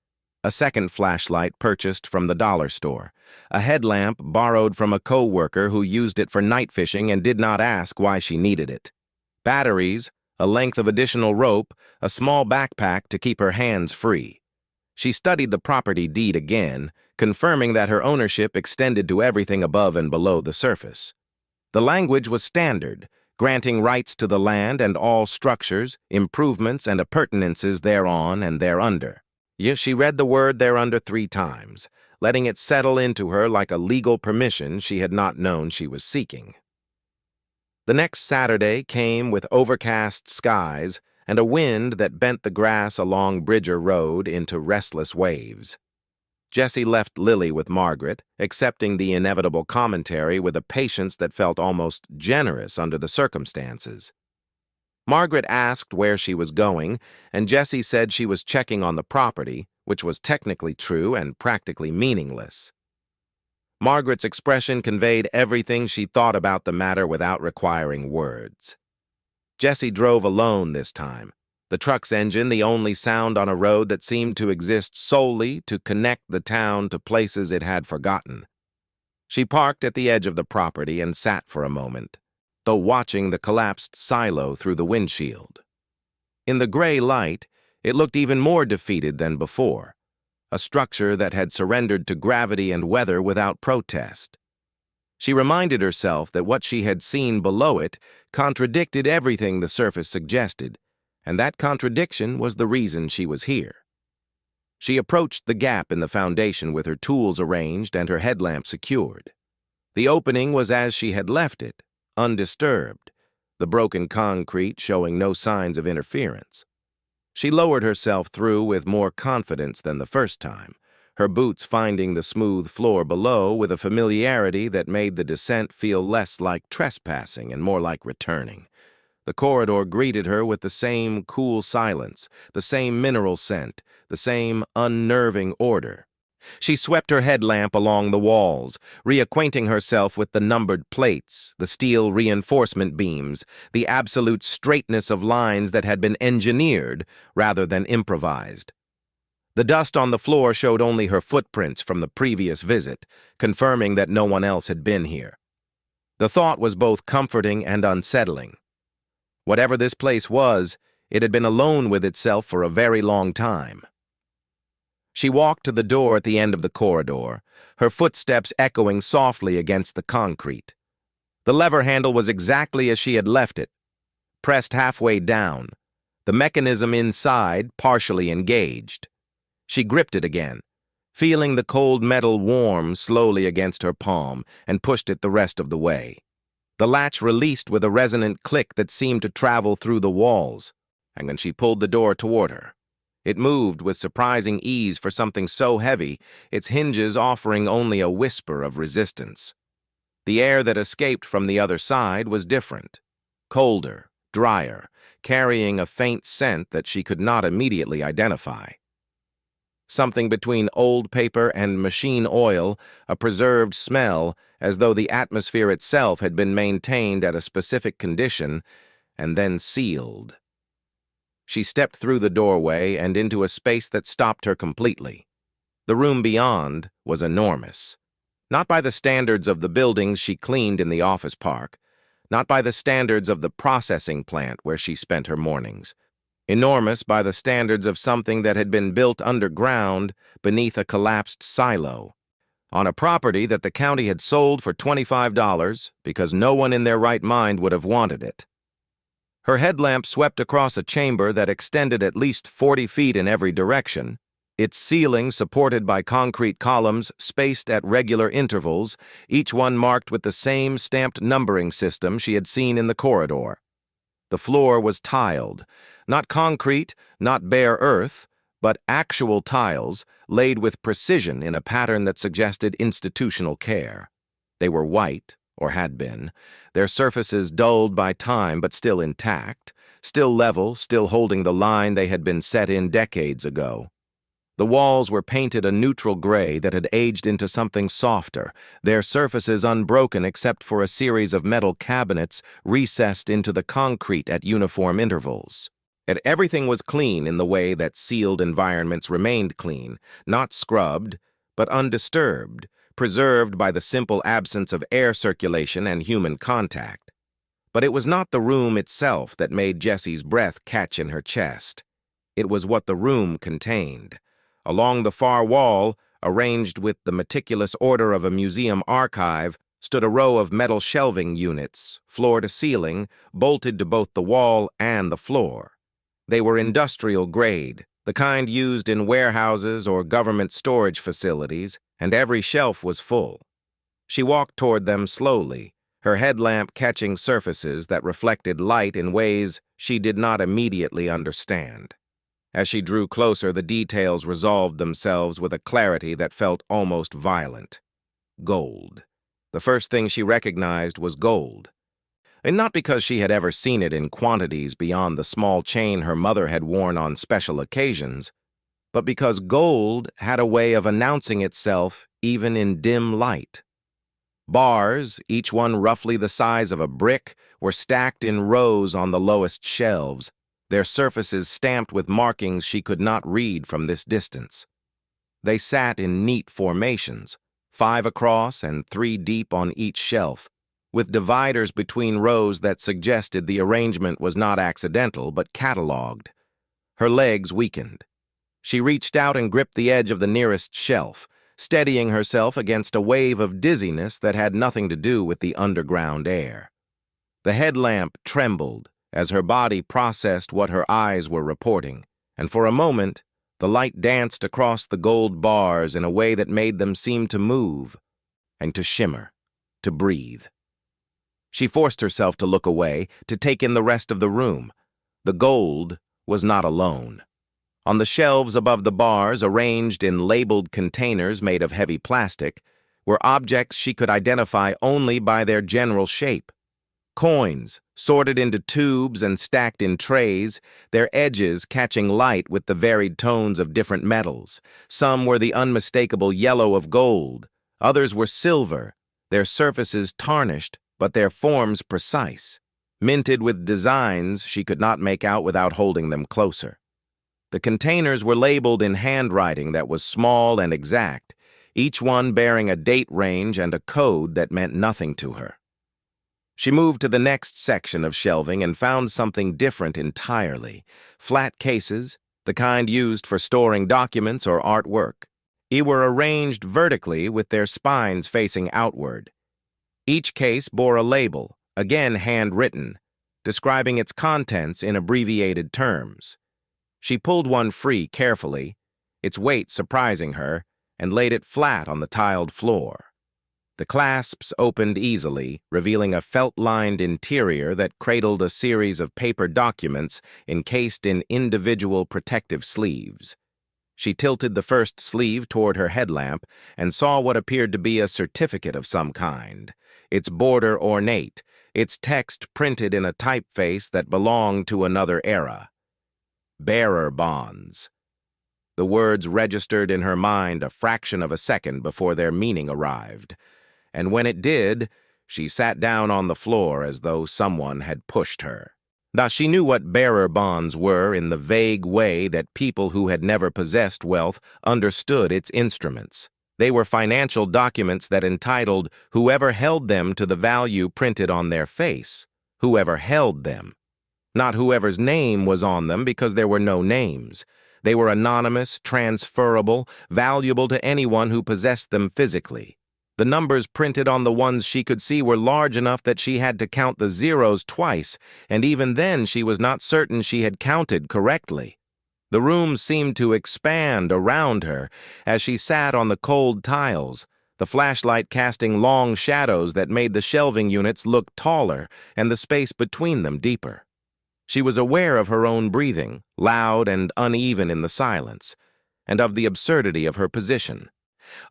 A second flashlight purchased from the dollar store, a headlamp borrowed from a co-worker who used it for night fishing and did not ask why she needed it. Batteries, a length of additional rope, a small backpack to keep her hands free. She studied the property deed again, confirming that her ownership extended to everything above and below the surface. The language was standard, granting rights to the land and all structures, improvements, and appurtenances thereon and thereunder. Yes, she read the word thereunder 3 times, letting it settle into her like a legal permission she had not known she was seeking. The next Saturday came with overcast skies and a wind that bent the grass along Bridger Road into restless waves. Jessie left Lily with Margaret, accepting the inevitable commentary with a patience that felt almost generous under the circumstances. Margaret asked where she was going, and Jessie said she was checking on the property, which was technically true and practically meaningless. Margaret's expression conveyed everything she thought about the matter without requiring words. Jessie drove alone this time, the truck's engine the only sound on a road that seemed to exist solely to connect the town to places it had forgotten. She parked at the edge of the property and sat for a moment, though watching the collapsed silo through the windshield. In the gray light, it looked even more defeated than before, a structure that had surrendered to gravity and weather without protest. She reminded herself that what she had seen below it contradicted everything the surface suggested, and that contradiction was the reason she was here. She approached the gap in the foundation with her tools arranged and her headlamp secured. The opening was as she had left it, undisturbed, the broken concrete showing no signs of interference. She lowered herself through with more confidence than the first time, her boots finding the smooth floor below with a familiarity that made the descent feel less like trespassing and more like returning. The corridor greeted her with the same cool silence, the same mineral scent, the same unnerving order. She swept her headlamp along the walls, reacquainting herself with the numbered plates, the steel reinforcement beams, the absolute straightness of lines that had been engineered rather than improvised. The dust on the floor showed only her footprints from the previous visit, confirming that no one else had been here. The thought was both comforting and unsettling. Whatever this place was, it had been alone with itself for a very long time. She walked to the door at the end of the corridor, her footsteps echoing softly against the concrete. The lever handle was exactly as she had left it, pressed halfway down, the mechanism inside partially engaged. She gripped it again, feeling the cold metal warm slowly against her palm, and pushed it the rest of the way. The latch released with a resonant click that seemed to travel through the walls, and when she pulled the door toward her, it moved with surprising ease for something so heavy, its hinges offering only a whisper of resistance. The air that escaped from the other side was different, colder, drier, carrying a faint scent that she could not immediately identify. Something between old paper and machine oil, a preserved smell, as though the atmosphere itself had been maintained at a specific condition and then sealed. She stepped through the doorway and into a space that stopped her completely. The room beyond was enormous. Not by the standards of the buildings she cleaned in the office park, not by the standards of the processing plant where she spent her mornings. Enormous by the standards of something that had been built underground beneath a collapsed silo, on a property that the county had sold for $25 because no one in their right mind would have wanted it. Her headlamp swept across a chamber that extended at least 40 feet in every direction, its ceiling supported by concrete columns spaced at regular intervals, each one marked with the same stamped numbering system she had seen in the corridor. The floor was tiled, not concrete, not bare earth, but actual tiles laid with precision in a pattern that suggested institutional care. They were white, or had been, their surfaces dulled by time but still intact, still level, still holding the line they had been set in decades ago. The walls were painted a neutral gray that had aged into something softer, their surfaces unbroken except for a series of metal cabinets recessed into the concrete at uniform intervals. And everything was clean in the way that sealed environments remained clean, not scrubbed, but undisturbed, preserved by the simple absence of air circulation and human contact. But it was not the room itself that made Jessie's breath catch in her chest. It was what the room contained. Along the far wall, arranged with the meticulous order of a museum archive, stood a row of metal shelving units, floor to ceiling, bolted to both the wall and the floor. They were industrial grade, the kind used in warehouses or government storage facilities, and every shelf was full. She walked toward them slowly, her headlamp catching surfaces that reflected light in ways she did not immediately understand. As she drew closer, the details resolved themselves with a clarity that felt almost violent. Gold. The first thing she recognized was gold. And not because she had ever seen it in quantities beyond the small chain her mother had worn on special occasions, but because gold had a way of announcing itself even in dim light. Bars, each one roughly the size of a brick, were stacked in rows on the lowest shelves, their surfaces stamped with markings she could not read from this distance. They sat in neat formations, 5 across and 3 deep on each shelf, with dividers between rows that suggested the arrangement was not accidental but catalogued. Her legs weakened. She reached out and gripped the edge of the nearest shelf, steadying herself against a wave of dizziness that had nothing to do with the underground air. The headlamp trembled as her body processed what her eyes were reporting, and for a moment, the light danced across the gold bars in a way that made them seem to move and to shimmer, to breathe. She forced herself to look away, to take in the rest of the room. The gold was not alone. On the shelves above the bars, arranged in labeled containers made of heavy plastic, were objects she could identify only by their general shape. Coins, sorted into tubes and stacked in trays, their edges catching light with the varied tones of different metals. Some were the unmistakable yellow of gold, others were silver, their surfaces tarnished, but their forms precise, minted with designs she could not make out without holding them closer. The containers were labeled in handwriting that was small and exact, each one bearing a date range and a code that meant nothing to her. She moved to the next section of shelving and found something different entirely. Flat cases, the kind used for storing documents or artwork. They were arranged vertically with their spines facing outward. Each case bore a label, again handwritten, describing its contents in abbreviated terms. She pulled one free carefully, its weight surprising her, and laid it flat on the tiled floor. The clasps opened easily, revealing a felt-lined interior that cradled a series of paper documents encased in individual protective sleeves. She tilted the first sleeve toward her headlamp and saw what appeared to be a certificate of some kind, its border ornate, its text printed in a typeface that belonged to another era. Bearer bonds. The words registered in her mind a fraction of a second before their meaning arrived. And when it did, she sat down on the floor as though someone had pushed her. Now she knew what bearer bonds were in the vague way that people who had never possessed wealth understood its instruments. They were financial documents that entitled whoever held them to the value printed on their face, whoever held them. Not whoever's name was on them because there were no names. They were anonymous, transferable, valuable to anyone who possessed them physically. The numbers printed on the ones she could see were large enough that she had to count the zeros twice, and even then she was not certain she had counted correctly. The room seemed to expand around her as she sat on the cold tiles, the flashlight casting long shadows that made the shelving units look taller and the space between them deeper. She was aware of her own breathing, loud and uneven in the silence, and of the absurdity of her position.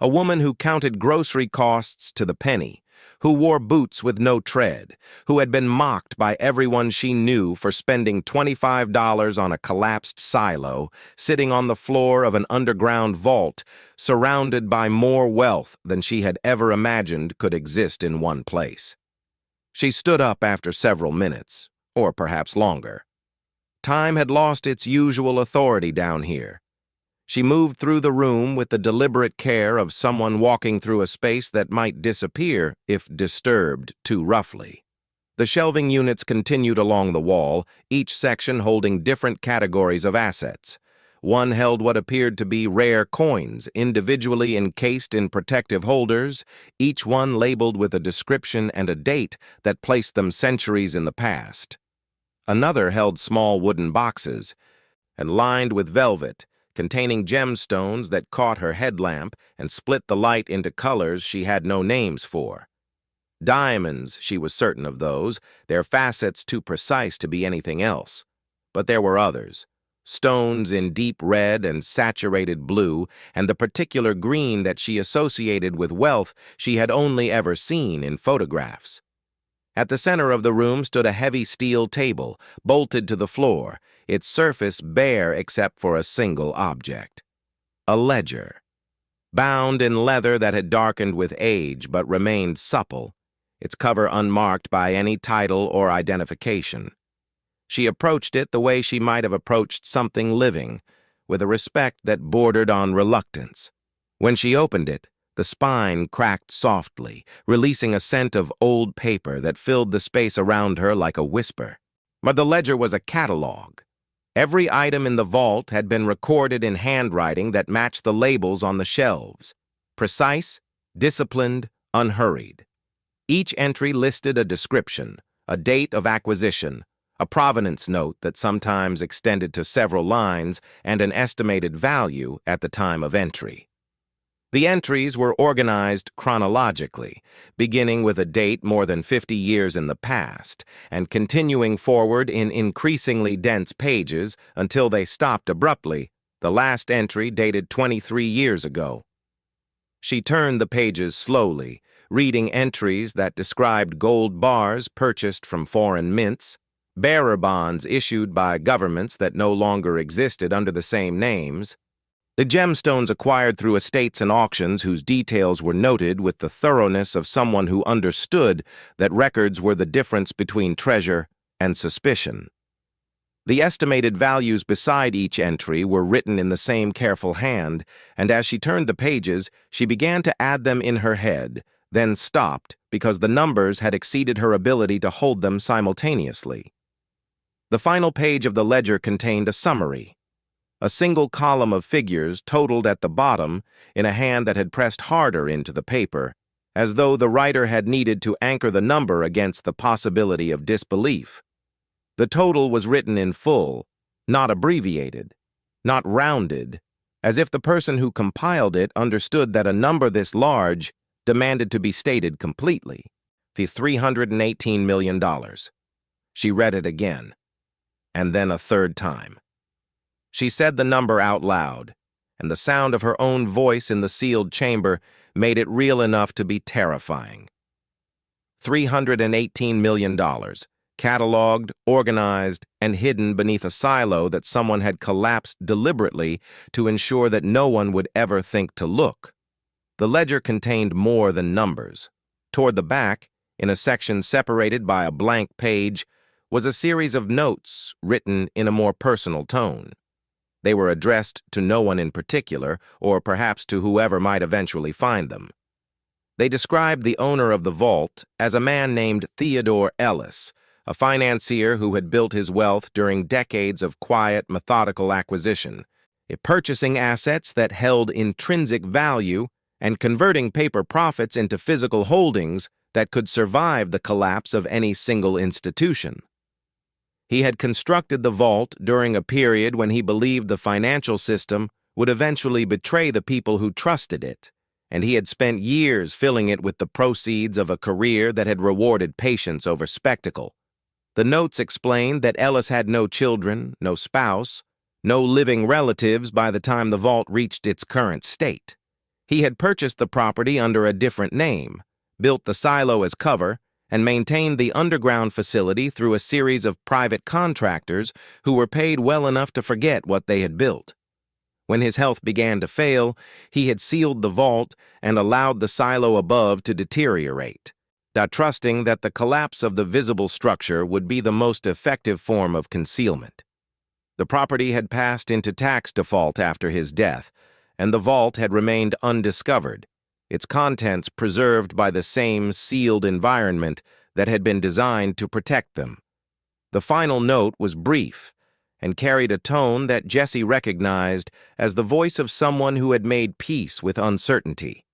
A woman who counted grocery costs to the penny, who wore boots with no tread, who had been mocked by everyone she knew for spending $25 on a collapsed silo, sitting on the floor of an underground vault, surrounded by more wealth than she had ever imagined could exist in one place. She stood up after several minutes, or perhaps longer. Time had lost its usual authority down here. She moved through the room with the deliberate care of someone walking through a space that might disappear if disturbed too roughly. The shelving units continued along the wall, each section holding different categories of assets. One held what appeared to be rare coins, individually encased in protective holders, each one labeled with a description and a date that placed them centuries in the past. Another held small wooden boxes, and lined with velvet, containing gemstones that caught her headlamp and split the light into colors she had no names for. Diamonds, she was certain of those, their facets too precise to be anything else. But there were others. Stones in deep red and saturated blue, and the particular green that she associated with wealth she had only ever seen in photographs. At the center of the room stood a heavy steel table, bolted to the floor, its surface bare except for a single object. A ledger. Bound in leather that had darkened with age but remained supple, its cover unmarked by any title or identification. She approached it the way she might have approached something living, with a respect that bordered on reluctance. When she opened it, the spine cracked softly, releasing a scent of old paper that filled the space around her like a whisper. But the ledger was a catalog. Every item in the vault had been recorded in handwriting that matched the labels on the shelves. Precise, disciplined, unhurried. Each entry listed a description, a date of acquisition, a provenance note that sometimes extended to several lines, and an estimated value at the time of entry. The entries were organized chronologically, beginning with a date more than 50 years in the past, and continuing forward in increasingly dense pages until they stopped abruptly, the last entry dated 23 years ago. She turned the pages slowly, reading entries that described gold bars purchased from foreign mints, bearer bonds issued by governments that no longer existed under the same names, the gemstones acquired through estates and auctions whose details were noted with the thoroughness of someone who understood that records were the difference between treasure and suspicion. The estimated values beside each entry were written in the same careful hand, and as she turned the pages, she began to add them in her head, then stopped because the numbers had exceeded her ability to hold them simultaneously. The final page of the ledger contained a summary. A single column of figures totaled at the bottom in a hand that had pressed harder into the paper, as though the writer had needed to anchor the number against the possibility of disbelief. The total was written in full, not abbreviated, not rounded, as if the person who compiled it understood that a number this large demanded to be stated completely. The $318 million. She read it again, and then a third time. She said the number out loud, and the sound of her own voice in the sealed chamber made it real enough to be terrifying. $318 million, catalogued, organized, and hidden beneath a silo that someone had collapsed deliberately to ensure that no one would ever think to look. The ledger contained more than numbers. Toward the back, in a section separated by a blank page, was a series of notes written in a more personal tone. They were addressed to no one in particular, or perhaps to whoever might eventually find them. They described the owner of the vault as a man named Theodore Ellis, a financier who had built his wealth during decades of quiet, methodical acquisition, purchasing assets that held intrinsic value and converting paper profits into physical holdings that could survive the collapse of any single institution. He had constructed the vault during a period when he believed the financial system would eventually betray the people who trusted it, and he had spent years filling it with the proceeds of a career that had rewarded patience over spectacle. The notes explained that Ellis had no children, no spouse, no living relatives by the time the vault reached its current state. He had purchased the property under a different name, built the silo as cover, and maintained the underground facility through a series of private contractors who were paid well enough to forget what they had built. When his health began to fail, he had sealed the vault and allowed the silo above to deteriorate, trusting that the collapse of the visible structure would be the most effective form of concealment. The property had passed into tax default after his death, and the vault had remained undiscovered, its contents preserved by the same sealed environment that had been designed to protect them. The final note was brief and carried a tone that Jessie recognized as the voice of someone who had made peace with uncertainty.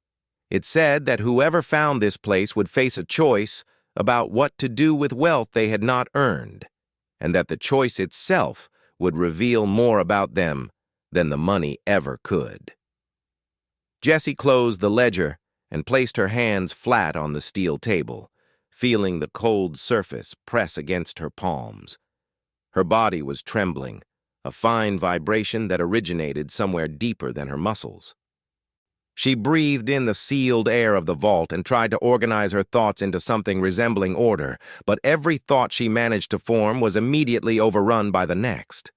It said that whoever found this place would face a choice about what to do with wealth they had not earned, and that the choice itself would reveal more about them than the money ever could. Jessie closed the ledger and placed her hands flat on the steel table, feeling the cold surface press against her palms. Her body was trembling, a fine vibration that originated somewhere deeper than her muscles. She breathed in the sealed air of the vault and tried to organize her thoughts into something resembling order, but every thought she managed to form was immediately overrun by the next.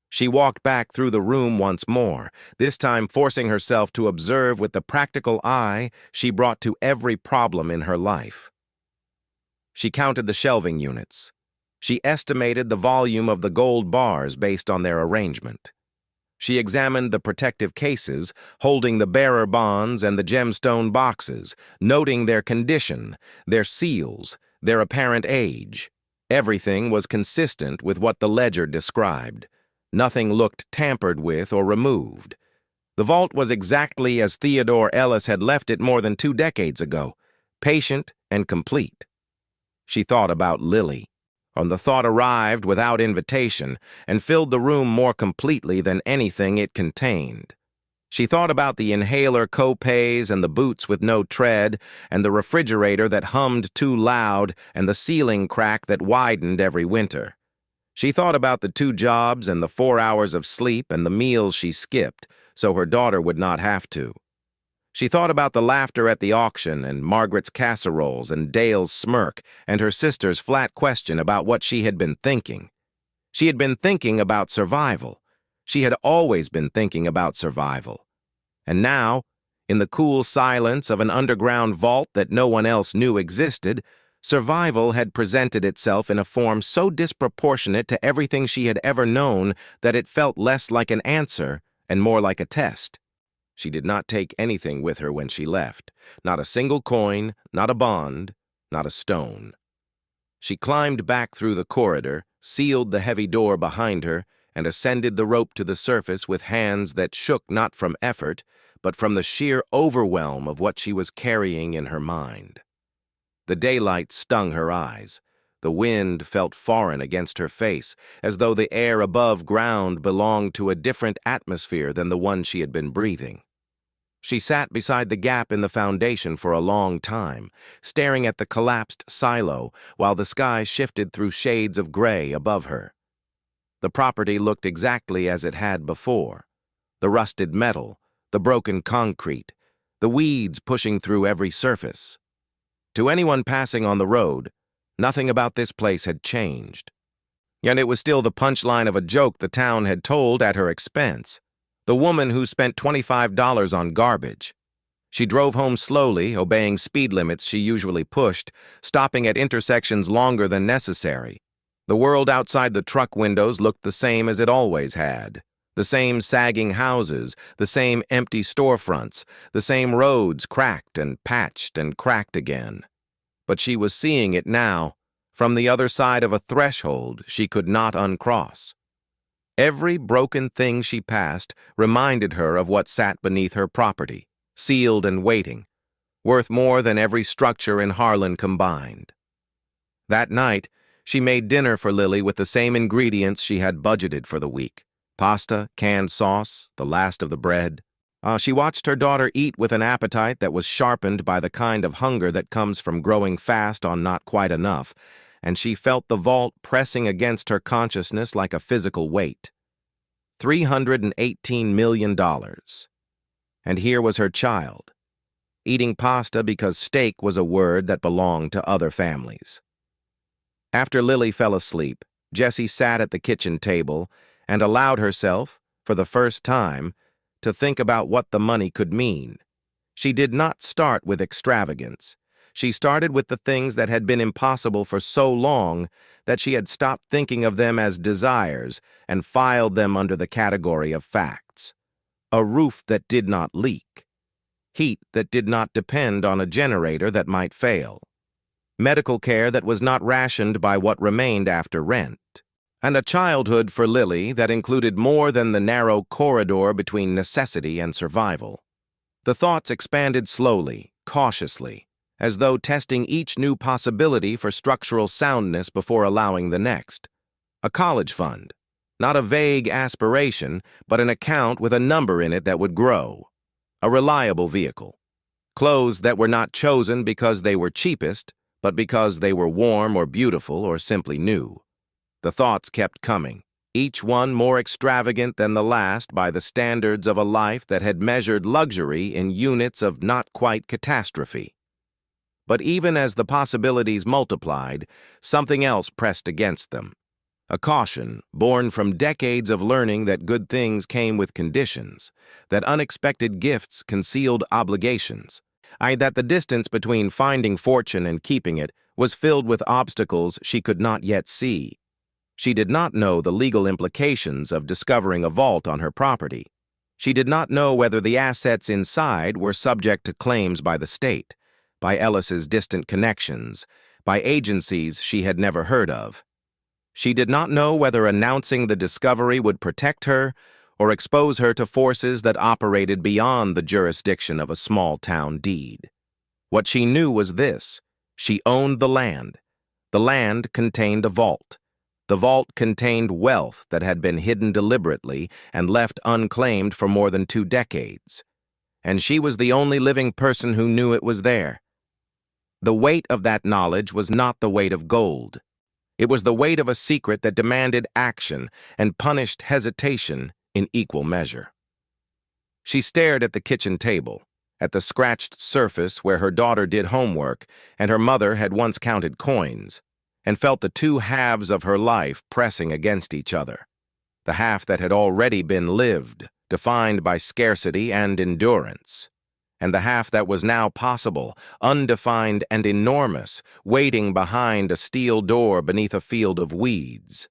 She walked back through the room once more, this time forcing herself to observe with the practical eye she brought to every problem in her life. She counted the shelving units. She estimated the volume of the gold bars based on their arrangement. She examined the protective cases, holding the bearer bonds and the gemstone boxes, noting their condition, their seals, their apparent age. Everything was consistent with what the ledger described. Nothing looked tampered with or removed. The vault was exactly as Theodore Ellis had left it more than 2 decades ago, patient and complete. She thought about Lily. And the thought arrived without invitation and filled the room more completely than anything it contained. She thought about the inhaler co-pays and the boots with no tread and the refrigerator that hummed too loud and the ceiling crack that widened every winter. She thought about the 2 jobs and the 4 hours of sleep and the meals she skipped so her daughter would not have to. She thought about the laughter at the auction and Margaret's casseroles and Dale's smirk and her sister's flat question about what she had been thinking. She had been thinking about survival. She had always been thinking about survival. And now, in the cool silence of an underground vault that no one else knew existed, survival had presented itself in a form so disproportionate to everything she had ever known that it felt less like an answer and more like a test. She did not take anything with her when she left, not a single coin, not a bond, not a stone. She climbed back through the corridor, sealed the heavy door behind her, and ascended the rope to the surface with hands that shook not from effort, but from the sheer overwhelm of what she was carrying in her mind. The daylight stung her eyes. The wind felt foreign against her face, as though the air above ground belonged to a different atmosphere than the one she had been breathing. She sat beside the gap in the foundation for a long time, staring at the collapsed silo while the sky shifted through shades of gray above her. The property looked exactly as it had before. The rusted metal, the broken concrete, the weeds pushing through every surface. To anyone passing on the road, nothing about this place had changed. Yet it was still the punchline of a joke the town had told at her expense. The woman who spent $25 on garbage. She drove home slowly, obeying speed limits she usually pushed, stopping at intersections longer than necessary. The world outside the truck windows looked the same as it always had. The same sagging houses, the same empty storefronts, the same roads cracked and patched and cracked again. But she was seeing it now, from the other side of a threshold she could not uncross. Every broken thing she passed reminded her of what sat beneath her property, sealed and waiting, worth more than every structure in Harlan combined. That night, she made dinner for Lily with the same ingredients she had budgeted for the week: pasta, canned sauce, the last of the bread. She watched her daughter eat with an appetite that was sharpened by the kind of hunger that comes from growing fast on not quite enough, and she felt the vault pressing against her consciousness like a physical weight. $318 million. And here was her child. eating pasta because steak was a word that belonged to other families. After Lily fell asleep, Jessie sat at the kitchen table and allowed herself, for the first time, to think about what the money could mean. She did not start with extravagance. She started with the things that had been impossible for so long that she had stopped thinking of them as desires and filed them under the category of facts. A roof that did not leak. Heat that did not depend on a generator that might fail. Medical care that was not rationed by what remained after rent. And a childhood for Lily that included more than the narrow corridor between necessity and survival. The thoughts expanded slowly, cautiously, as though testing each new possibility for structural soundness before allowing the next. A college fund, not a vague aspiration, but an account with a number in it that would grow. A reliable vehicle. Clothes that were not chosen because they were cheapest, but because they were warm or beautiful or simply new. The thoughts kept coming, each one more extravagant than the last by the standards of a life that had measured luxury in units of not quite catastrophe. But even as the possibilities multiplied, something else pressed against them. A caution born from decades of learning that good things came with conditions, that unexpected gifts concealed obligations, that the distance between finding fortune and keeping it was filled with obstacles she could not yet see. She did not know the legal implications of discovering a vault on her property. She did not know whether the assets inside were subject to claims by the state, by Ellis's distant connections, by agencies she had never heard of. She did not know whether announcing the discovery would protect her or expose her to forces that operated beyond the jurisdiction of a small-town deed. What she knew was this: she owned the land. The land contained a vault. The vault contained wealth that had been hidden deliberately and left unclaimed for more than 2 decades. And she was the only living person who knew it was there. The weight of that knowledge was not the weight of gold. It was the weight of a secret that demanded action and punished hesitation in equal measure. She stared at the kitchen table, at the scratched surface where her daughter did homework and her mother had once counted coins, and felt the 2 halves of her life pressing against each other. The half that had already been lived, defined by scarcity and endurance, and the half that was now possible, undefined and enormous, waiting behind a steel door beneath a field of weeds.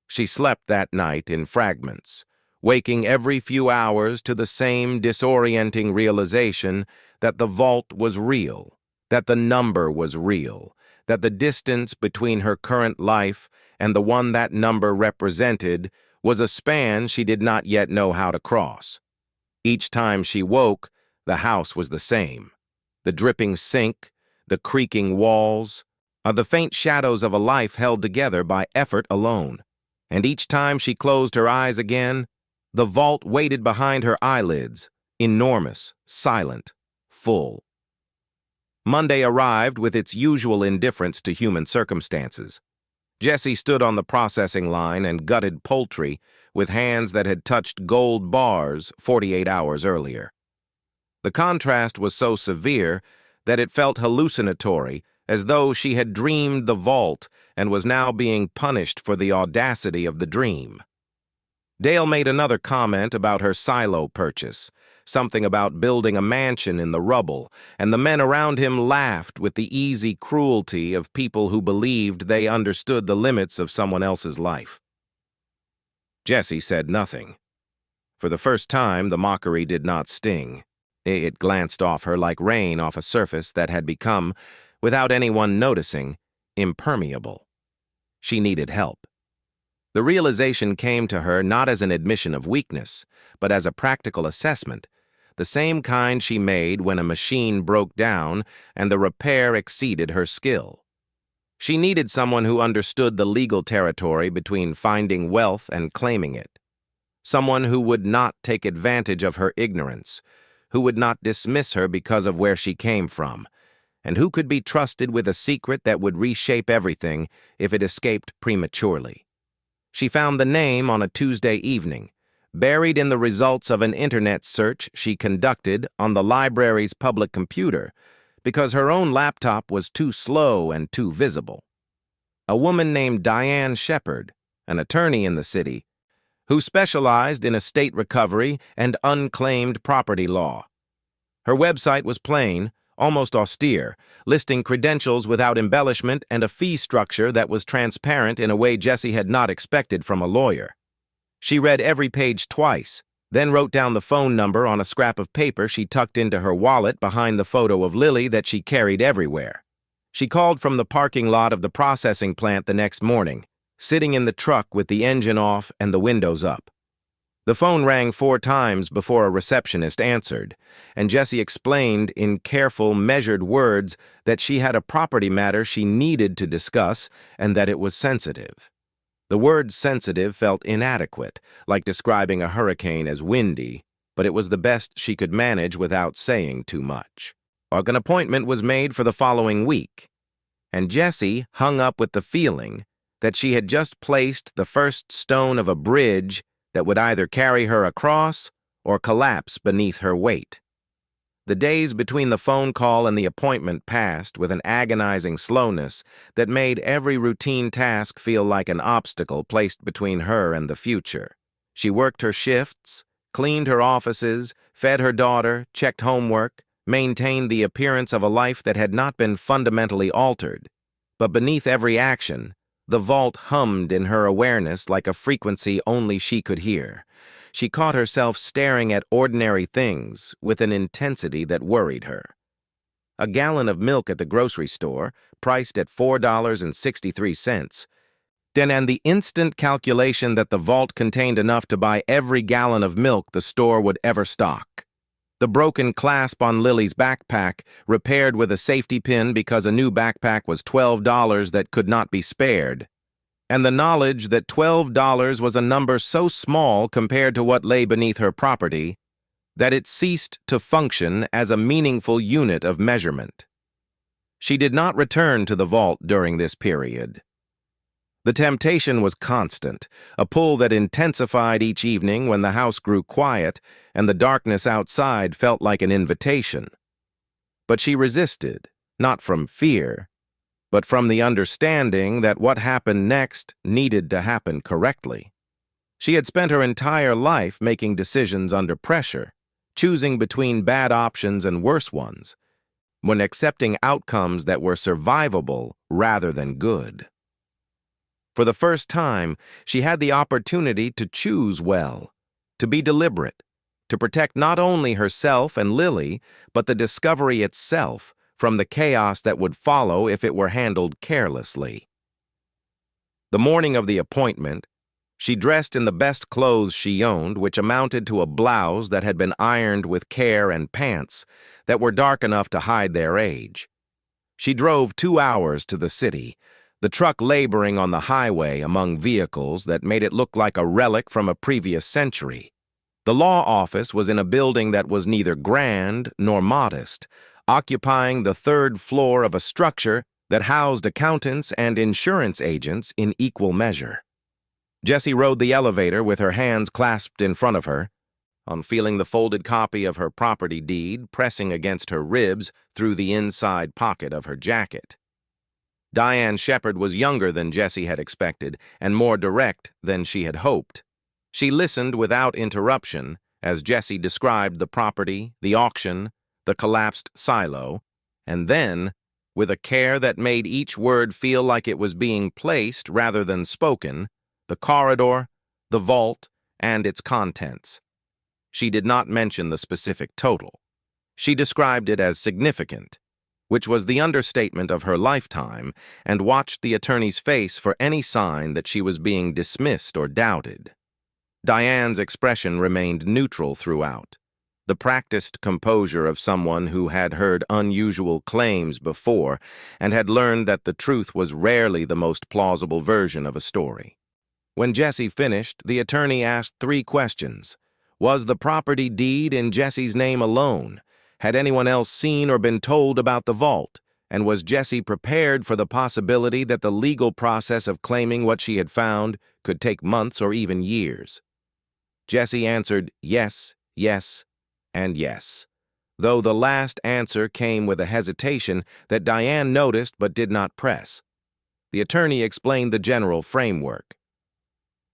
She slept that night in fragments, waking every few hours to the same disorienting realization that the vault was real, that the number was real, that the distance between her current life and the one that number represented was a span she did not yet know how to cross. Each time she woke, the house was the same. The dripping sink, the creaking walls, the faint shadows of a life held together by effort alone. And each time she closed her eyes again, the vault waited behind her eyelids, enormous, silent, full. Monday arrived with its usual indifference to human circumstances. Jessie stood on the processing line and gutted poultry with hands that had touched gold bars 48 hours earlier. The contrast was so severe that it felt hallucinatory, as though she had dreamed the vault and was now being punished for the audacity of the dream. Dale made another comment about her silo purchase, something about building a mansion in the rubble, and the men around him laughed with the easy cruelty of people who believed they understood the limits of someone else's life. Jessie said nothing. For the first time, the mockery did not sting. It glanced off her like rain off a surface that had become, without anyone noticing, impermeable. She needed help. The realization came to her not as an admission of weakness, but as a practical assessment, the same kind she made when a machine broke down and the repair exceeded her skill. She needed someone who understood the legal territory between finding wealth and claiming it. Someone who would not take advantage of her ignorance, who would not dismiss her because of where she came from, and who could be trusted with a secret that would reshape everything if it escaped prematurely. She found the name on a Tuesday evening, buried in the results of an internet search she conducted on the library's public computer because her own laptop was too slow and too visible. A woman named Diane Shepard, an attorney in the city, who specialized in estate recovery and unclaimed property law. Her website was plain, almost austere, listing credentials without embellishment and a fee structure that was transparent in a way Jessie had not expected from a lawyer. She read every page twice, then wrote down the phone number on a scrap of paper she tucked into her wallet behind the photo of Lily that she carried everywhere. She called from the parking lot of the processing plant the next morning, sitting in the truck with the engine off and the windows up. The phone rang 4 times before a receptionist answered, and Jessie explained in careful, measured words that she had a property matter she needed to discuss and that it was sensitive. The word sensitive felt inadequate, like describing a hurricane as windy, but it was the best she could manage without saying too much. An appointment was made for the following week, and Jessie hung up with the feeling that she had just placed the first stone of a bridge that would either carry her across or collapse beneath her weight. The days between the phone call and the appointment passed with an agonizing slowness that made every routine task feel like an obstacle placed between her and the future. She worked her shifts, cleaned her offices, fed her daughter, checked homework, maintained the appearance of a life that had not been fundamentally altered. But beneath every action, the vault hummed in her awareness like a frequency only she could hear. She caught herself staring at ordinary things with an intensity that worried her. A gallon of milk at the grocery store, priced at $4.63, and the instant calculation that the vault contained enough to buy every gallon of milk the store would ever stock. The broken clasp on Lily's backpack, repaired with a safety pin because a new backpack was $12 that could not be spared, and the knowledge that $12 was a number so small compared to what lay beneath her property that it ceased to function as a meaningful unit of measurement. She did not return to the vault during this period. The temptation was constant, a pull that intensified each evening when the house grew quiet and the darkness outside felt like an invitation. But she resisted, not from fear, but from the understanding that what happened next needed to happen correctly. She had spent her entire life making decisions under pressure, choosing between bad options and worse ones, when accepting outcomes that were survivable rather than good. For the first time, she had the opportunity to choose well, to be deliberate, to protect not only herself and Lily, but the discovery itself from the chaos that would follow if it were handled carelessly. The morning of the appointment, she dressed in the best clothes she owned, which amounted to a blouse that had been ironed with care and pants that were dark enough to hide their age. She drove 2 hours to the city, the truck laboring on the highway among vehicles that made it look like a relic from a previous century. The law office was in a building that was neither grand nor modest, occupying the 3rd floor of a structure that housed accountants and insurance agents in equal measure. Jessie rode the elevator with her hands clasped in front of her, on feeling the folded copy of her property deed pressing against her ribs through the inside pocket of her jacket. Diane Shepard was younger than Jessie had expected and more direct than she had hoped. She listened without interruption as Jessie described the property, the auction, the collapsed silo, and then, with a care that made each word feel like it was being placed rather than spoken, the corridor, the vault, and its contents. She did not mention the specific total. She described it as significant, which was the understatement of her lifetime, and watched the attorney's face for any sign that she was being dismissed or doubted. Diane's expression remained neutral throughout, the practiced composure of someone who had heard unusual claims before and had learned that the truth was rarely the most plausible version of a story. When Jessie finished, the attorney asked 3 questions. Was the property deed in Jessie's name alone? Had anyone else seen or been told about the vault? And was Jessie prepared for the possibility that the legal process of claiming what she had found could take months or even years? Jessie answered yes, yes, and yes, though the last answer came with a hesitation that Diane noticed but did not press. The attorney explained the general framework.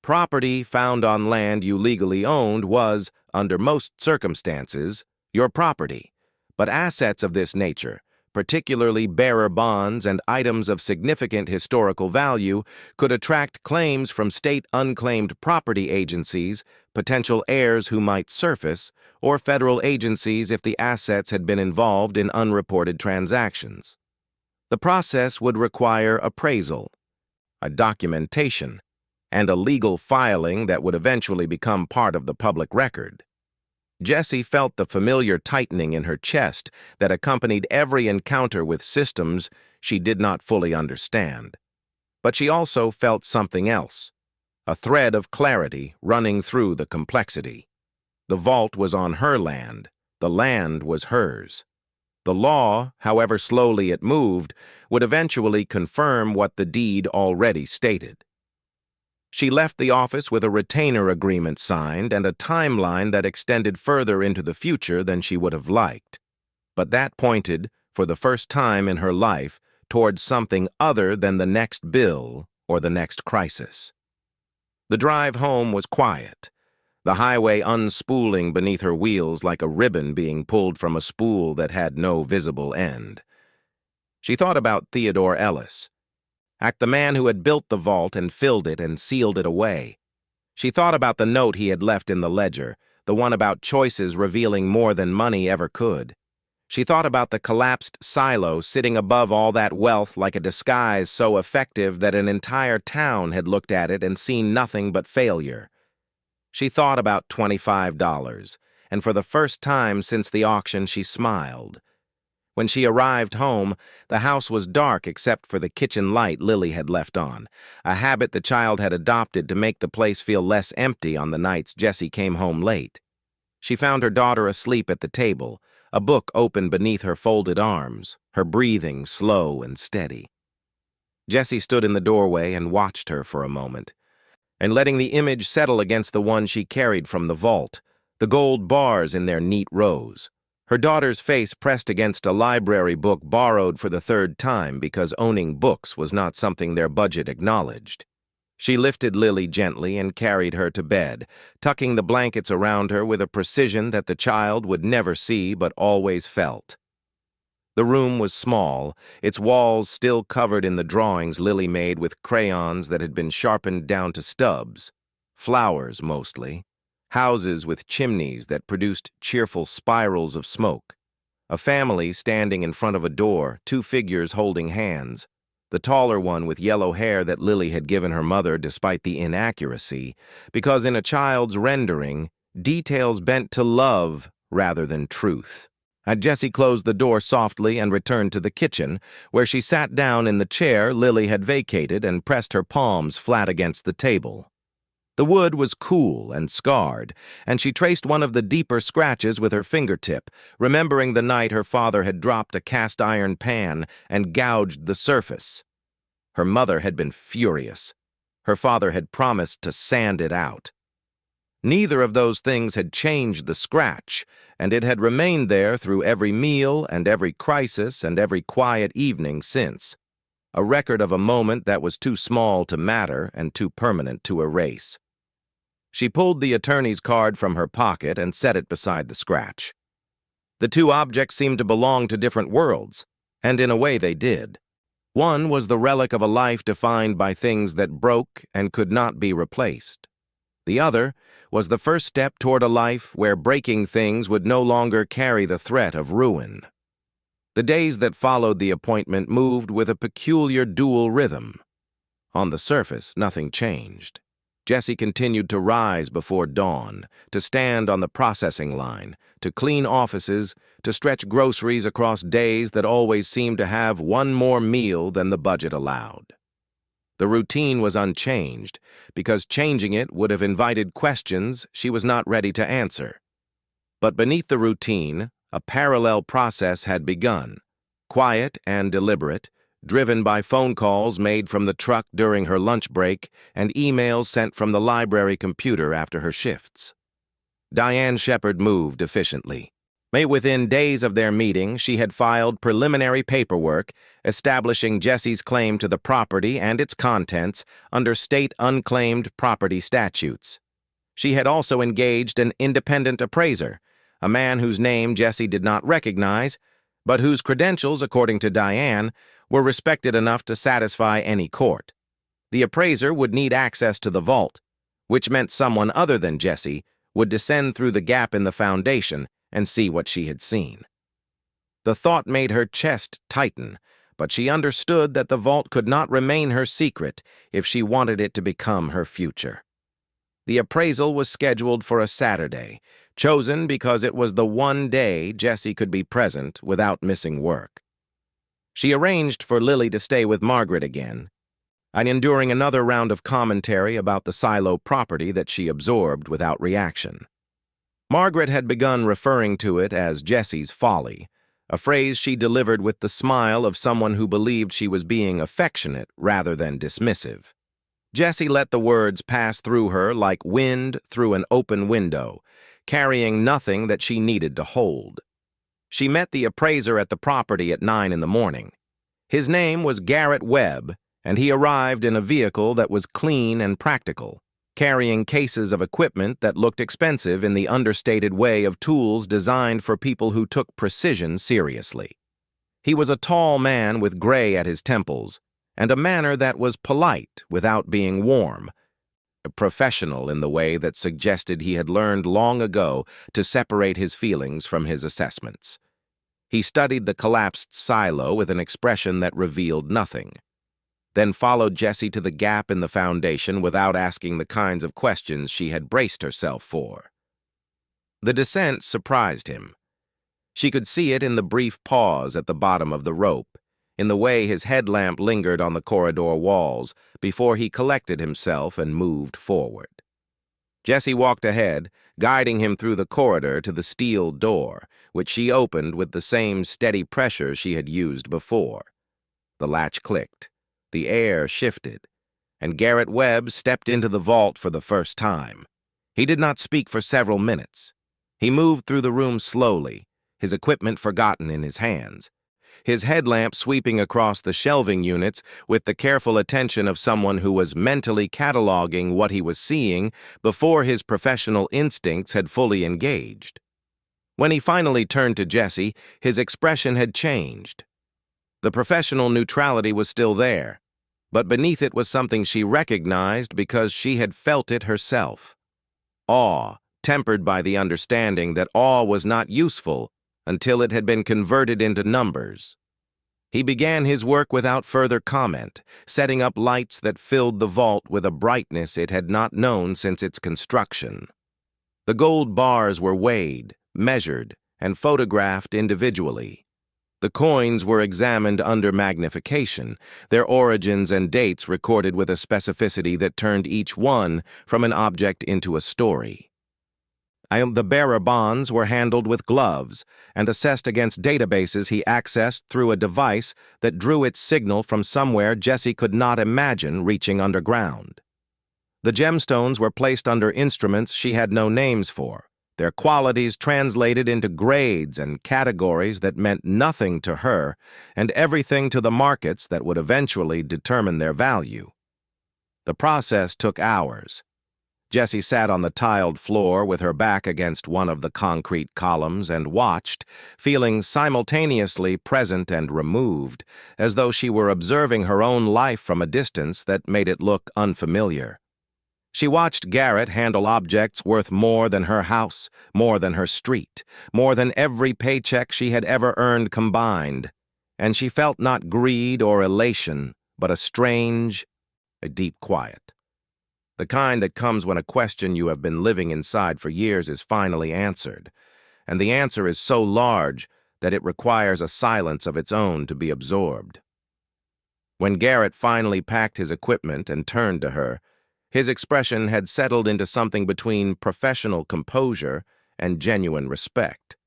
Property found on land you legally owned was, under most circumstances, your property, but assets of this nature, particularly bearer bonds and items of significant historical value, could attract claims from state unclaimed property agencies, potential heirs who might surface, or federal agencies if the assets had been involved in unreported transactions. The process would require appraisal, a documentation, and a legal filing that would eventually become part of the public record. Jessie felt the familiar tightening in her chest that accompanied every encounter with systems she did not fully understand. But she also felt something else, a thread of clarity running through the complexity. The vault was on her land. The land was hers. The law, however slowly it moved, would eventually confirm what the deed already stated. She left the office with a retainer agreement signed and a timeline that extended further into the future than she would have liked. But that pointed, for the first time in her life, towards something other than the next bill or the next crisis. The drive home was quiet, the highway unspooling beneath her wheels like a ribbon being pulled from a spool that had no visible end. She thought about Theodore Ellis, the man who had built the vault and filled it and sealed it away. She thought about the note he had left in the ledger, the one about choices revealing more than money ever could. She thought about the collapsed silo sitting above all that wealth like a disguise so effective that an entire town had looked at it and seen nothing but failure. She thought about $25, and for the first time since the auction she smiled. When she arrived home, the house was dark except for the kitchen light Lily had left on, a habit the child had adopted to make the place feel less empty on the nights Jessie came home late. She found her daughter asleep at the table, a book open beneath her folded arms, her breathing slow and steady. Jessie stood in the doorway and watched her for a moment, and letting the image settle against the one she carried from the vault, the gold bars in their neat rows. Her daughter's face pressed against a library book borrowed for the third time because owning books was not something their budget acknowledged. She lifted Lily gently and carried her to bed, tucking the blankets around her with a precision that the child would never see but always felt. The room was small, its walls still covered in the drawings Lily made with crayons that had been sharpened down to stubs, flowers mostly. Houses with chimneys that produced cheerful spirals of smoke. A family standing in front of a door, two figures holding hands. The taller one with yellow hair that Lily had given her mother despite the inaccuracy, because in a child's rendering, details bent to love rather than truth. Jessie closed the door softly and returned to the kitchen, where she sat down in the chair Lily had vacated and pressed her palms flat against the table. The wood was cool and scarred, and she traced one of the deeper scratches with her fingertip, remembering the night her father had dropped a cast-iron pan and gouged the surface. Her mother had been furious. Her father had promised to sand it out. Neither of those things had changed the scratch, and it had remained there through every meal and every crisis and every quiet evening since. A record of a moment that was too small to matter and too permanent to erase. She pulled the attorney's card from her pocket and set it beside the scratch. The two objects seemed to belong to different worlds, and in a way they did. One was the relic of a life defined by things that broke and could not be replaced. The other was the first step toward a life where breaking things would no longer carry the threat of ruin. The days that followed the appointment moved with a peculiar dual rhythm. On the surface, nothing changed. Jessie continued to rise before dawn, to stand on the processing line, to clean offices, to stretch groceries across days that always seemed to have one more meal than the budget allowed. The routine was unchanged, because changing it would have invited questions she was not ready to answer. But beneath the routine, a parallel process had begun, quiet and deliberate, driven by phone calls made from the truck during her lunch break and emails sent from the library computer after her shifts. Diane Shepard moved efficiently. Within days of their meeting, she had filed preliminary paperwork establishing Jessie's claim to the property and its contents under state unclaimed property statutes. She had also engaged an independent appraiser, a man whose name Jessie did not recognize, but whose credentials, according to Diane, were respected enough to satisfy any court. The appraiser would need access to the vault, which meant someone other than Jessie would descend through the gap in the foundation and see what she had seen. The thought made her chest tighten, but she understood that the vault could not remain her secret if she wanted it to become her future. The appraisal was scheduled for a Saturday, chosen because it was the one day Jessie could be present without missing work. She arranged for Lily to stay with Margaret again, and enduring another round of commentary about the silo property that she absorbed without reaction. Margaret had begun referring to it as Jessie's Folly, a phrase she delivered with the smile of someone who believed she was being affectionate rather than dismissive. Jessie let the words pass through her like wind through an open window, carrying nothing that she needed to hold. She met the appraiser at the property at 9 in the morning. His name was Garrett Webb, and he arrived in a vehicle that was clean and practical, carrying cases of equipment that looked expensive in the understated way of tools designed for people who took precision seriously. He was a tall man with gray at his temples, and a manner that was polite without being warm, professional in the way that suggested he had learned long ago to separate his feelings from his assessments. He studied the collapsed silo with an expression that revealed nothing, then followed Jessie to the gap in the foundation without asking the kinds of questions she had braced herself for. The descent surprised him. She could see it in the brief pause at the bottom of the rope, in the way his headlamp lingered on the corridor walls before he collected himself and moved forward. Jessie walked ahead, guiding him through the corridor to the steel door, which she opened with the same steady pressure she had used before. The latch clicked. The air shifted, and Garrett Webb stepped into the vault for the first time. He did not speak for several minutes. He moved through the room slowly, his equipment forgotten in his hands, his headlamp sweeping across the shelving units with the careful attention of someone who was mentally cataloging what he was seeing before his professional instincts had fully engaged. When he finally turned to Jessie, his expression had changed. The professional neutrality was still there, but beneath it was something she recognized because she had felt it herself. Awe, tempered by the understanding that awe was not useful until it had been converted into numbers. He began his work without further comment, setting up lights that filled the vault with a brightness it had not known since its construction. The gold bars were weighed, measured, and photographed individually. The coins were examined under magnification, their origins and dates recorded with a specificity that turned each one from an object into a story. The bearer bonds were handled with gloves and assessed against databases he accessed through a device that drew its signal from somewhere Jessie could not imagine reaching underground. The gemstones were placed under instruments she had no names for, their qualities translated into grades and categories that meant nothing to her and everything to the markets that would eventually determine their value. The process took hours. Jessie sat on the tiled floor with her back against one of the concrete columns and watched, feeling simultaneously present and removed, as though she were observing her own life from a distance that made it look unfamiliar. She watched Garrett handle objects worth more than her house, more than her street, more than every paycheck she had ever earned combined, and she felt not greed or elation, but a deep quiet. The kind that comes when a question you have been living inside for years is finally answered, and the answer is so large that it requires a silence of its own to be absorbed. When Garrett finally packed his equipment and turned to her, his expression had settled into something between professional composure and genuine respect.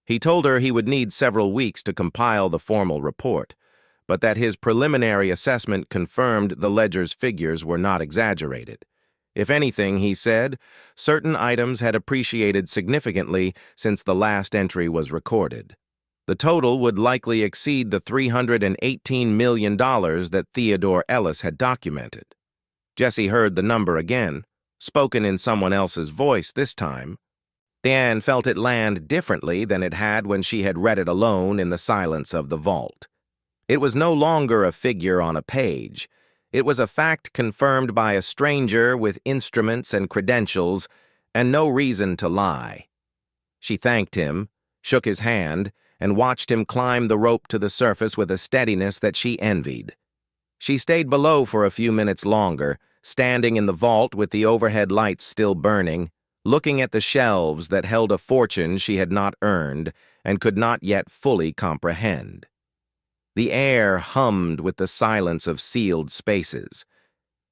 He told her he would need several weeks to compile the formal report, but that his preliminary assessment confirmed the ledger's figures were not exaggerated. If anything, he said, certain items had appreciated significantly since the last entry was recorded. The total would likely exceed the $318 million that Theodore Ellis had documented. Jessie heard the number again, spoken in someone else's voice this time. Diane felt it land differently than it had when she had read it alone in the silence of the vault. It was no longer a figure on a page. It was a fact confirmed by a stranger with instruments and credentials, and no reason to lie. She thanked him, shook his hand, and watched him climb the rope to the surface with a steadiness that she envied. She stayed below for a few minutes longer, standing in the vault with the overhead lights still burning, looking at the shelves that held a fortune she had not earned and could not yet fully comprehend. The air hummed with the silence of sealed spaces,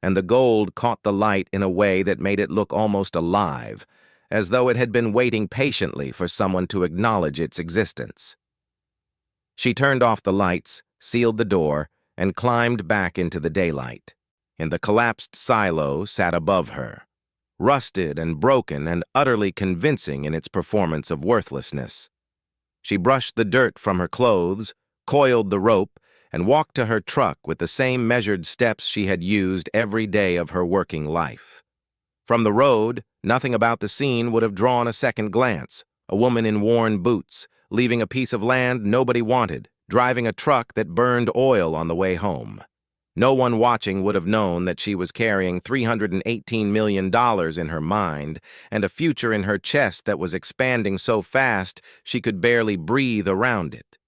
and the gold caught the light in a way that made it look almost alive, as though it had been waiting patiently for someone to acknowledge its existence. She turned off the lights, sealed the door, and climbed back into the daylight. And the collapsed silo sat above her, rusted and broken and utterly convincing in its performance of worthlessness. She brushed the dirt from her clothes, coiled the rope, and walked to her truck with the same measured steps she had used every day of her working life. From the road, nothing about the scene would have drawn a second glance. A woman in worn boots, leaving a piece of land nobody wanted, driving a truck that burned oil on the way home. No one watching would have known that she was carrying $318 million in her mind and a future in her chest that was expanding so fast she could barely breathe around it.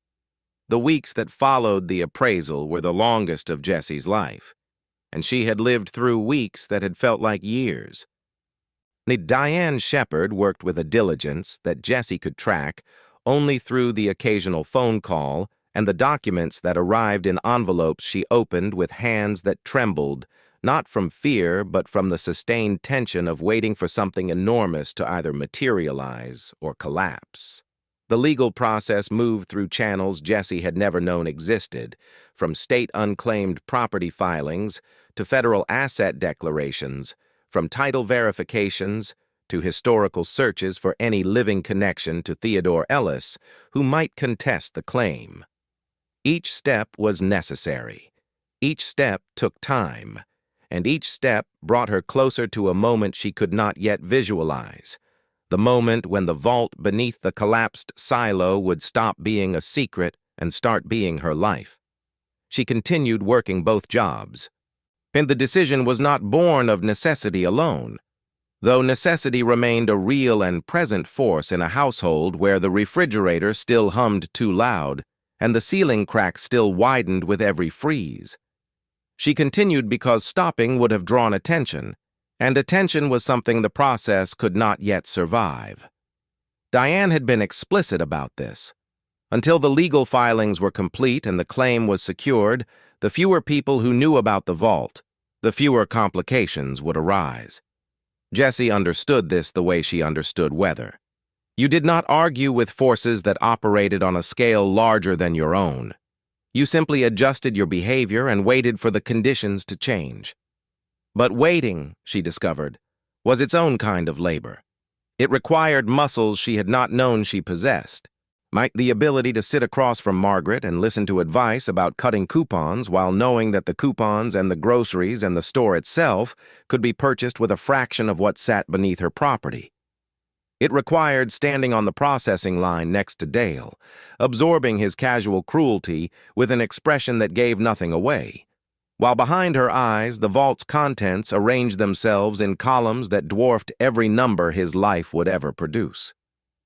The weeks that followed the appraisal were the longest of Jessie's life, and she had lived through weeks that had felt like years. Diane Shepherd worked with a diligence that Jessie could track only through the occasional phone call and the documents that arrived in envelopes she opened with hands that trembled, not from fear but from the sustained tension of waiting for something enormous to either materialize or collapse. The legal process moved through channels Jessie had never known existed, from state unclaimed property filings to federal asset declarations, from title verifications to historical searches for any living connection to Theodore Ellis who might contest the claim. Each step was necessary. Each step took time, and each step brought her closer to a moment she could not yet visualize. The moment when the vault beneath the collapsed silo would stop being a secret and start being her life. She continued working both jobs. And the decision was not born of necessity alone, though necessity remained a real and present force in a household where the refrigerator still hummed too loud and the ceiling cracks still widened with every freeze. She continued because stopping would have drawn attention, and attention was something the process could not yet survive. Diane had been explicit about this. Until the legal filings were complete and the claim was secured, the fewer people who knew about the vault, the fewer complications would arise. Jessie understood this the way she understood weather. You did not argue with forces that operated on a scale larger than your own. You simply adjusted your behavior and waited for the conditions to change. But waiting, she discovered, was its own kind of labor. It required muscles she had not known she possessed. The ability to sit across from Margaret and listen to advice about cutting coupons while knowing that the coupons and the groceries and the store itself could be purchased with a fraction of what sat beneath her property. It required standing on the processing line next to Dale, absorbing his casual cruelty with an expression that gave nothing away, while behind her eyes the vault's contents arranged themselves in columns that dwarfed every number his life would ever produce.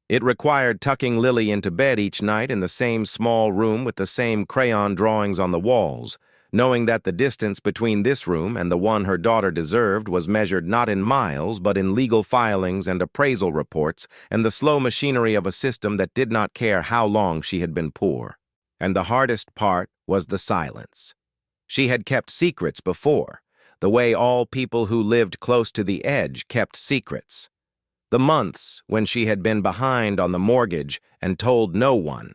It required tucking Lily into bed each night in the same small room with the same crayon drawings on the walls, knowing that the distance between this room and the one her daughter deserved was measured not in miles but in legal filings and appraisal reports and the slow machinery of a system that did not care how long she had been poor. And the hardest part was the silence. She had kept secrets before, the way all people who lived close to the edge kept secrets. The months when she had been behind on the mortgage and told no one.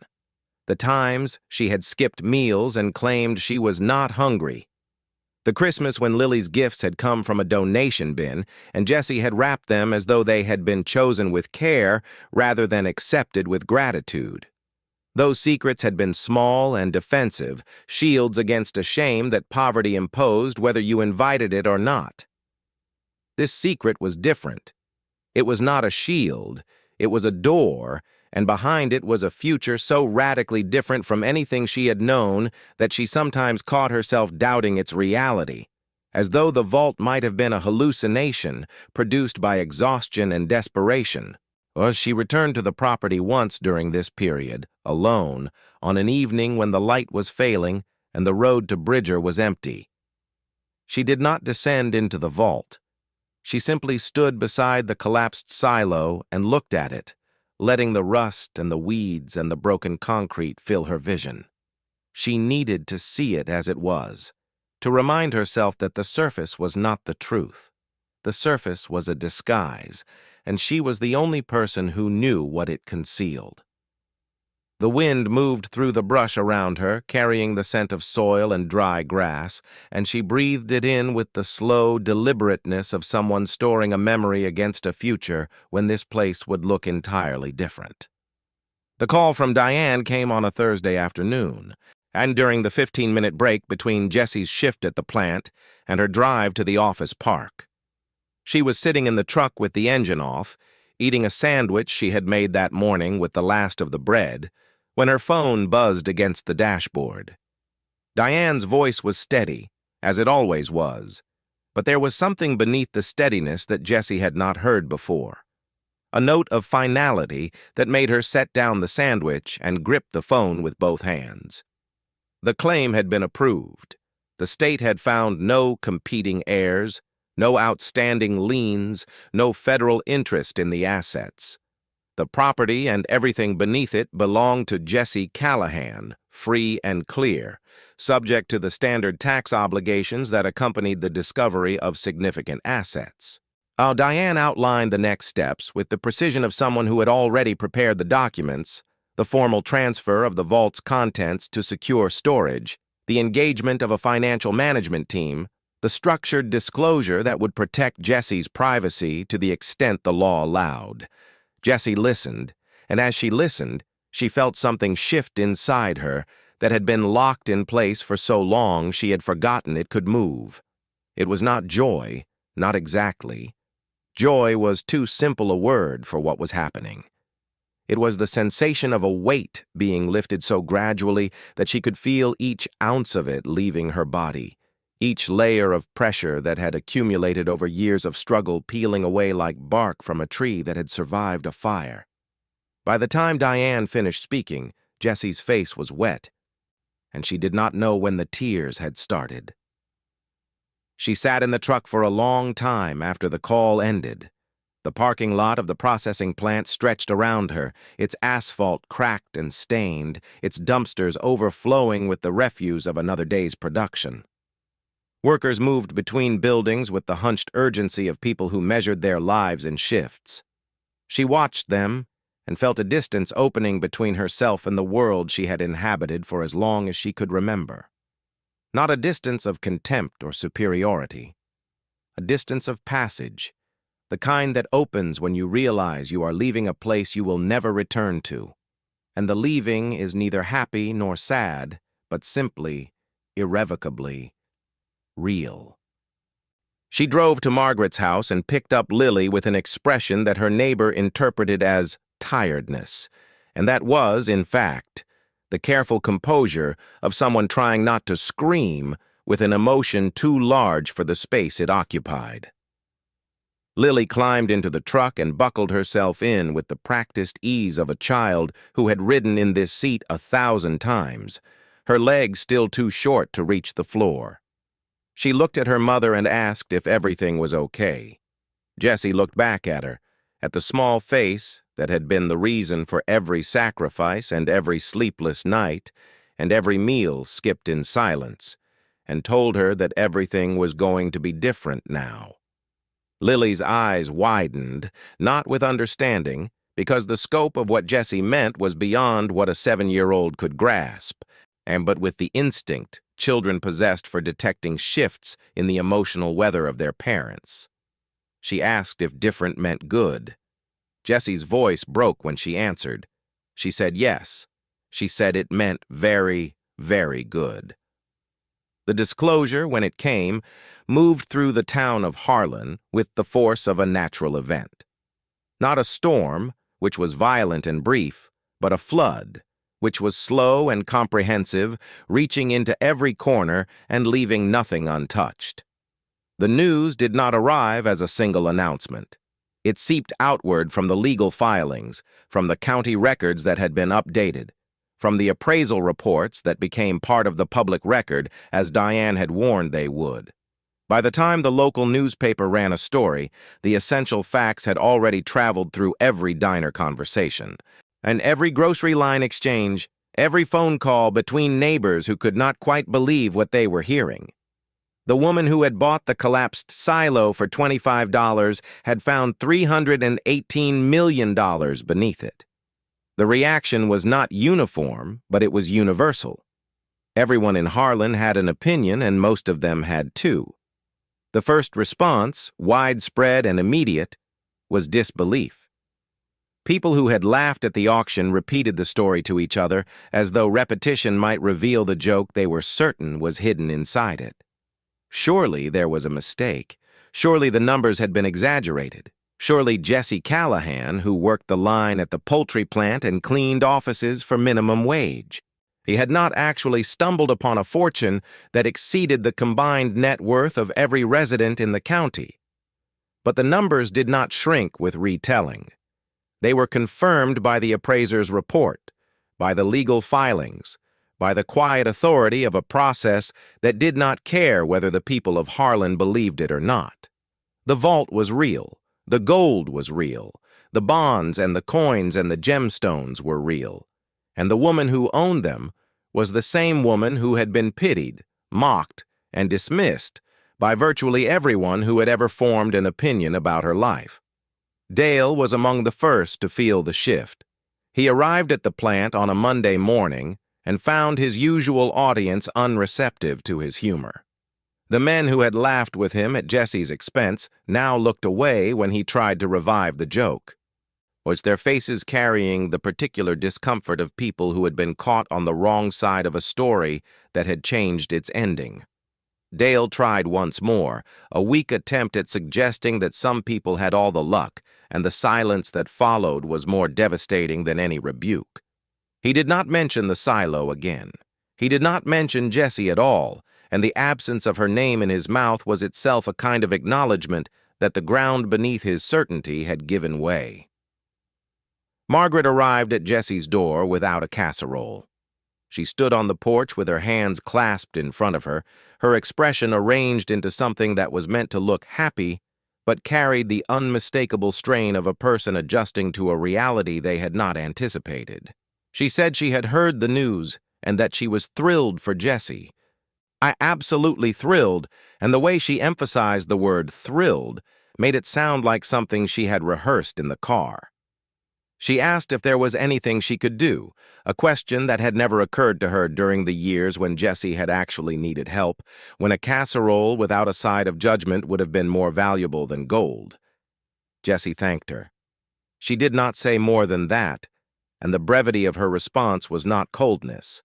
The times she had skipped meals and claimed she was not hungry. The Christmas when Lily's gifts had come from a donation bin, and Jessie had wrapped them as though they had been chosen with care rather than accepted with gratitude. Those secrets had been small and defensive, shields against a shame that poverty imposed whether you invited it or not. This secret was different. It was not a shield, it was a door, and behind it was a future so radically different from anything she had known that she sometimes caught herself doubting its reality, as though the vault might have been a hallucination produced by exhaustion and desperation. She returned to the property once during this period, alone, on an evening when the light was failing and the road to Bridger was empty. She did not descend into the vault. She simply stood beside the collapsed silo and looked at it, letting the rust and the weeds and the broken concrete fill her vision. She needed to see it as it was, to remind herself that the surface was not the truth. The surface was a disguise, and she was the only person who knew what it concealed. The wind moved through the brush around her, carrying the scent of soil and dry grass, and she breathed it in with the slow deliberateness of someone storing a memory against a future when this place would look entirely different. The call from Diane came on a Thursday afternoon, and during the 15-minute break between Jessie's shift at the plant and her drive to the office park. She was sitting in the truck with the engine off, eating a sandwich she had made that morning with the last of the bread, when her phone buzzed against the dashboard. Diane's voice was steady, as it always was, but there was something beneath the steadiness that Jessie had not heard before. A note of finality that made her set down the sandwich and grip the phone with both hands. The claim had been approved. The state had found no competing heirs, no outstanding liens, no federal interest in the assets. The property and everything beneath it belonged to Jessie Callahan, free and clear, subject to the standard tax obligations that accompanied the discovery of significant assets. Diane outlined the next steps with the precision of someone who had already prepared the documents, the formal transfer of the vault's contents to secure storage, the engagement of a financial management team, the structured disclosure that would protect Jessie's privacy to the extent the law allowed. Jessie listened, and as she listened, she felt something shift inside her that had been locked in place for so long she had forgotten it could move. It was not joy, not exactly. Joy was too simple a word for what was happening. It was the sensation of a weight being lifted so gradually that she could feel each ounce of it leaving her body, each layer of pressure that had accumulated over years of struggle peeling away like bark from a tree that had survived a fire. By the time Diane finished speaking, Jessie's face was wet, and she did not know when the tears had started. She sat in the truck for a long time after the call ended. The parking lot of the processing plant stretched around her, its asphalt cracked and stained, its dumpsters overflowing with the refuse of another day's production. Workers moved between buildings with the hunched urgency of people who measured their lives in shifts. She watched them and felt a distance opening between herself and the world she had inhabited for as long as she could remember. Not a distance of contempt or superiority. A distance of passage, the kind that opens when you realize you are leaving a place you will never return to, and the leaving is neither happy nor sad, but simply, irrevocably, real. She drove to Margaret's house and picked up Lily with an expression that her neighbor interpreted as tiredness, and that was, in fact, the careful composure of someone trying not to scream with an emotion too large for the space it occupied. Lily climbed into the truck and buckled herself in with the practiced ease of a child who had ridden in this seat 1,000 times, her legs still too short to reach the floor. She looked at her mother and asked if everything was okay. Jessie looked back at her, at the small face that had been the reason for every sacrifice and every sleepless night and every meal skipped in silence, and told her that everything was going to be different now. Lily's eyes widened, not with understanding, because the scope of what Jessie meant was beyond what a 7-year-old could grasp, but with the instinct children possessed for detecting shifts in the emotional weather of their parents. She asked if different meant good. Jessie's voice broke when she answered. She said yes. She said it meant very, very good. The disclosure, when it came, moved through the town of Harlan with the force of a natural event. Not a storm, which was violent and brief, but a flood, which was slow and comprehensive, reaching into every corner and leaving nothing untouched. The news did not arrive as a single announcement. It seeped outward from the legal filings, from the county records that had been updated, from the appraisal reports that became part of the public record as Diane had warned they would. By the time the local newspaper ran a story, the essential facts had already traveled through every diner conversation, and every grocery line exchange, every phone call between neighbors who could not quite believe what they were hearing. The woman who had bought the collapsed silo for $25 had found $318 million beneath it. The reaction was not uniform, but it was universal. Everyone in Harlan had an opinion, and most of them had two. The first response, widespread and immediate, was disbelief. People who had laughed at the auction repeated the story to each other as though repetition might reveal the joke they were certain was hidden inside it. Surely there was a mistake. Surely the numbers had been exaggerated. Surely Jessie Callahan, who worked the line at the poultry plant and cleaned offices for minimum wage. He had not actually stumbled upon a fortune that exceeded the combined net worth of every resident in the county. But the numbers did not shrink with retelling. They were confirmed by the appraiser's report, by the legal filings, by the quiet authority of a process that did not care whether the people of Harlan believed it or not. The vault was real. The gold was real. The bonds and the coins and the gemstones were real. And the woman who owned them was the same woman who had been pitied, mocked, and dismissed by virtually everyone who had ever formed an opinion about her life. Dale was among the first to feel the shift. He arrived at the plant on a Monday morning and found his usual audience unreceptive to his humor. The men who had laughed with him at Jessie's expense now looked away when he tried to revive the joke. Was their faces carrying the particular discomfort of people who had been caught on the wrong side of a story that had changed its ending? Dale tried once more, a weak attempt at suggesting that some people had all the luck, and the silence that followed was more devastating than any rebuke. He did not mention the silo again. He did not mention Jessie at all, and the absence of her name in his mouth was itself a kind of acknowledgment that the ground beneath his certainty had given way. Margaret arrived at Jessie's door without a casserole. She stood on the porch with her hands clasped in front of her, her expression arranged into something that was meant to look happy, but carried the unmistakable strain of a person adjusting to a reality they had not anticipated. She said she had heard the news and that she was thrilled for Jessie. I absolutely thrilled, and the way she emphasized the word thrilled made it sound like something she had rehearsed in the car. She asked if there was anything she could do, a question that had never occurred to her during the years when Jessie had actually needed help, when a casserole without a side of judgment would have been more valuable than gold. Jessie thanked her. She did not say more than that, and the brevity of her response was not coldness.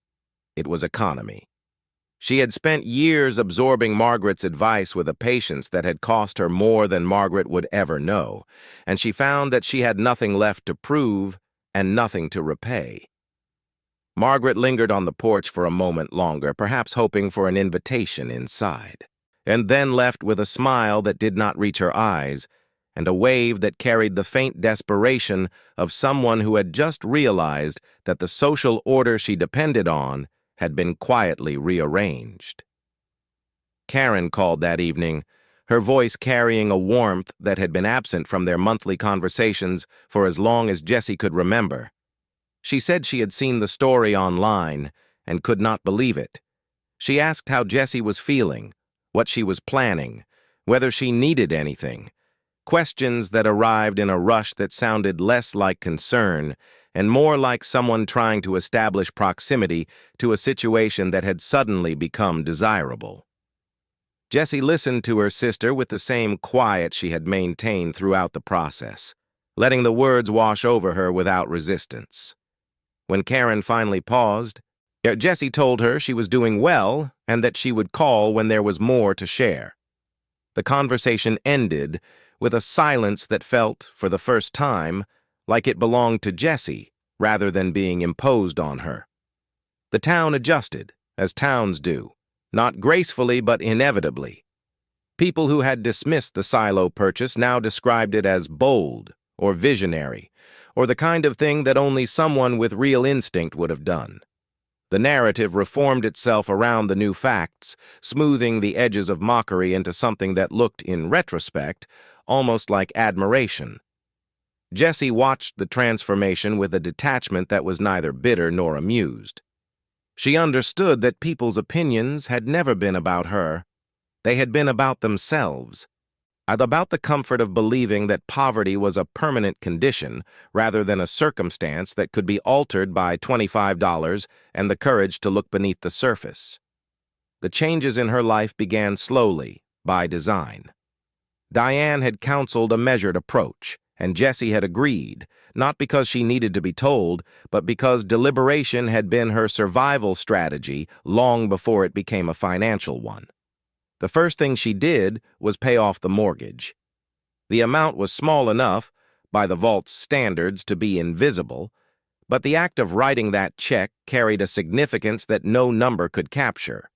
It was economy. She had spent years absorbing Margaret's advice with a patience that had cost her more than Margaret would ever know, and she found that she had nothing left to prove and nothing to repay. Margaret lingered on the porch for a moment longer, perhaps hoping for an invitation inside, and then left with a smile that did not reach her eyes and a wave that carried the faint desperation of someone who had just realized that the social order she depended on had been quietly rearranged. Karen called that evening, her voice carrying a warmth that had been absent from their monthly conversations for as long as Jessie could remember. She said she had seen the story online and could not believe it. She asked how Jessie was feeling, what she was planning, whether she needed anything. Questions that arrived in a rush that sounded less like concern and more like someone trying to establish proximity to a situation that had suddenly become desirable. Jessie listened to her sister with the same quiet she had maintained throughout the process, letting the words wash over her without resistance. When Karen finally paused, Jessie told her she was doing well and that she would call when there was more to share. The conversation ended with a silence that felt, for the first time, like it belonged to Jessie rather than being imposed on her. The town adjusted, as towns do, not gracefully but inevitably. People who had dismissed the silo purchase now described it as bold or visionary, or the kind of thing that only someone with real instinct would have done. The narrative reformed itself around the new facts, smoothing the edges of mockery into something that looked, in retrospect, almost like admiration. Jessie watched the transformation with a detachment that was neither bitter nor amused. She understood that people's opinions had never been about her. They had been about themselves, and about the comfort of believing that poverty was a permanent condition rather than a circumstance that could be altered by $25 and the courage to look beneath the surface. The changes in her life began slowly, by design. Diane had counseled a measured approach, and Jessie had agreed, not because she needed to be told, but because deliberation had been her survival strategy long before it became a financial one. The first thing she did was pay off the mortgage. The amount was small enough, by the vault's standards, to be invisible, but the act of writing that check carried a significance that no number could capture.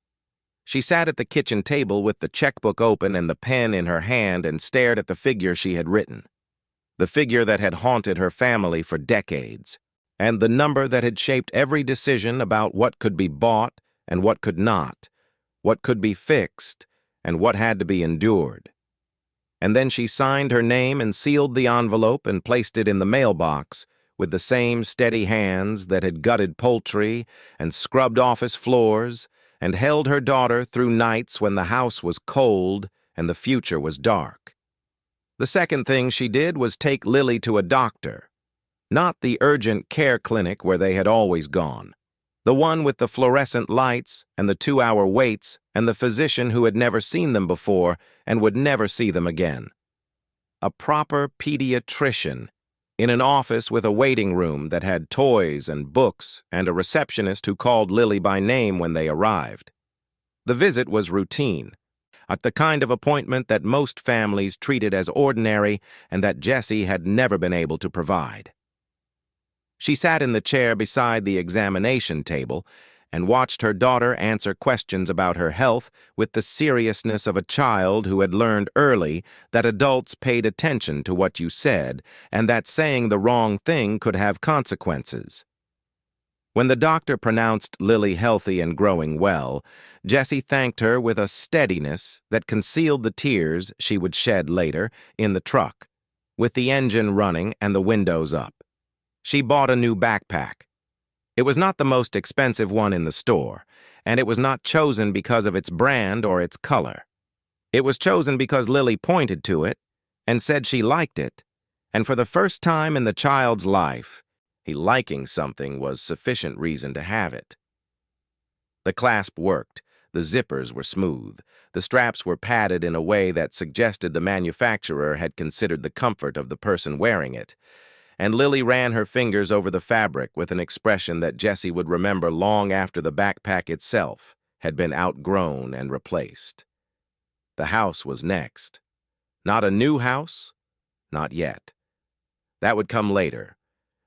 She sat at the kitchen table with the checkbook open and the pen in her hand and stared at the figure she had written. The figure that had haunted her family for decades, and the number that had shaped every decision about what could be bought and what could not, what could be fixed, and what had to be endured. And then she signed her name and sealed the envelope and placed it in the mailbox with the same steady hands that had gutted poultry and scrubbed office floors and held her daughter through nights when the house was cold and the future was dark. The second thing she did was take Lily to a doctor, not the urgent care clinic where they had always gone, the one with the fluorescent lights and the 2-hour waits and the physician who had never seen them before and would never see them again. A proper pediatrician in an office with a waiting room that had toys and books and a receptionist who called Lily by name when they arrived. The visit was routine, the kind of appointment that most families treated as ordinary and that Jessie had never been able to provide. She sat in the chair beside the examination table and watched her daughter answer questions about her health with the seriousness of a child who had learned early that adults paid attention to what you said and that saying the wrong thing could have consequences. When the doctor pronounced Lily healthy and growing well, Jessie thanked her with a steadiness that concealed the tears she would shed later in the truck, with the engine running and the windows up. She bought a new backpack. It was not the most expensive one in the store, and it was not chosen because of its brand or its color. It was chosen because Lily pointed to it and said she liked it, and for the first time in the child's life, liking something was sufficient reason to have it. The clasp worked, the zippers were smooth, the straps were padded in a way that suggested the manufacturer had considered the comfort of the person wearing it, and Lily ran her fingers over the fabric with an expression that Jessie would remember long after the backpack itself had been outgrown and replaced. The house was next. Not a new house? Not yet. That would come later,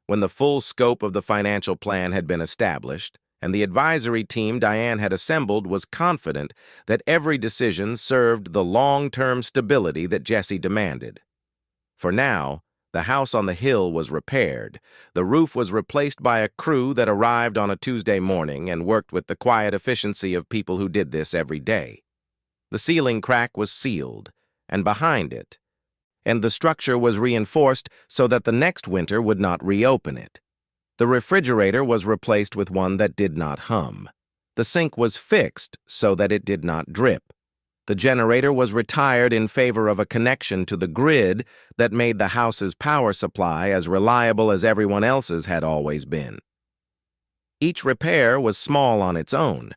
when the full scope of the financial plan had been established, and the advisory team Diane had assembled was confident that every decision served the long-term stability that Jessie demanded. For now, the house on the hill was repaired. The roof was replaced by a crew that arrived on a Tuesday morning and worked with the quiet efficiency of people who did this every day. The ceiling crack was sealed, and behind it, and the structure was reinforced so that the next winter would not reopen it. The refrigerator was replaced with one that did not hum. The sink was fixed so that it did not drip. The generator was retired in favor of a connection to the grid that made the house's power supply as reliable as everyone else's had always been. Each repair was small on its own,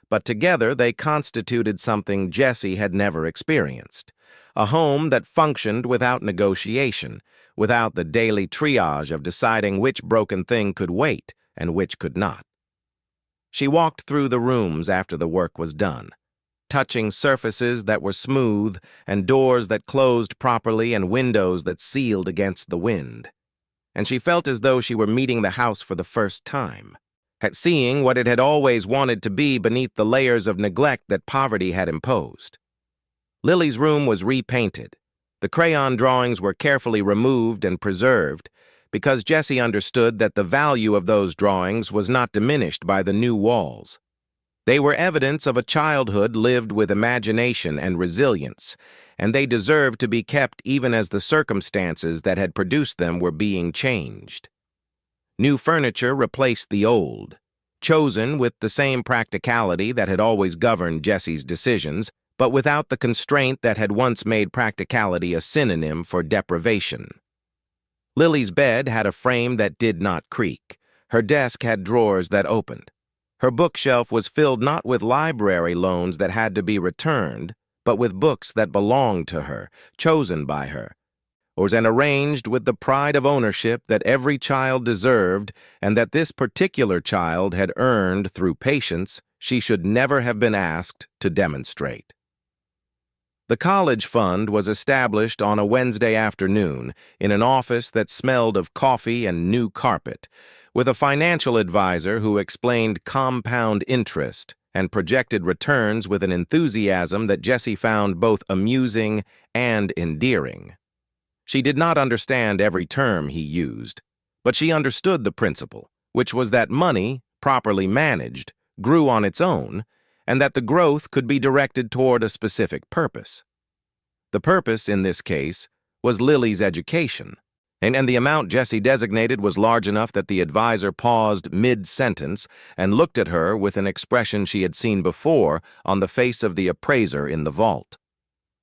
but together they constituted something Jessie had never experienced, a home that functioned without negotiation, without the daily triage of deciding which broken thing could wait and which could not. She walked through the rooms after the work was done, touching surfaces that were smooth and doors that closed properly and windows that sealed against the wind. And she felt as though she were meeting the house for the first time, at seeing what it had always wanted to be beneath the layers of neglect that poverty had imposed. Lily's room was repainted. The crayon drawings were carefully removed and preserved because Jessie understood that the value of those drawings was not diminished by the new walls. They were evidence of a childhood lived with imagination and resilience, and they deserved to be kept even as the circumstances that had produced them were being changed. New furniture replaced the old, chosen with the same practicality that had always governed Jessie's decisions, but without the constraint that had once made practicality a synonym for deprivation. Lily's bed had a frame that did not creak. Her desk had drawers that opened. Her bookshelf was filled not with library loans that had to be returned, but with books that belonged to her, chosen by her, and arranged with the pride of ownership that every child deserved and that this particular child had earned through patience she should never have been asked to demonstrate. The college fund was established on a Wednesday afternoon in an office that smelled of coffee and new carpet, with a financial advisor who explained compound interest and projected returns with an enthusiasm that Jessie found both amusing and endearing. She did not understand every term he used, but she understood the principle, which was that money, properly managed, grew on its own, and that the growth could be directed toward a specific purpose. The purpose, in this case, was Lily's education, and the amount Jessie designated was large enough that the advisor paused mid-sentence and looked at her with an expression she had seen before on the face of the appraiser in the vault,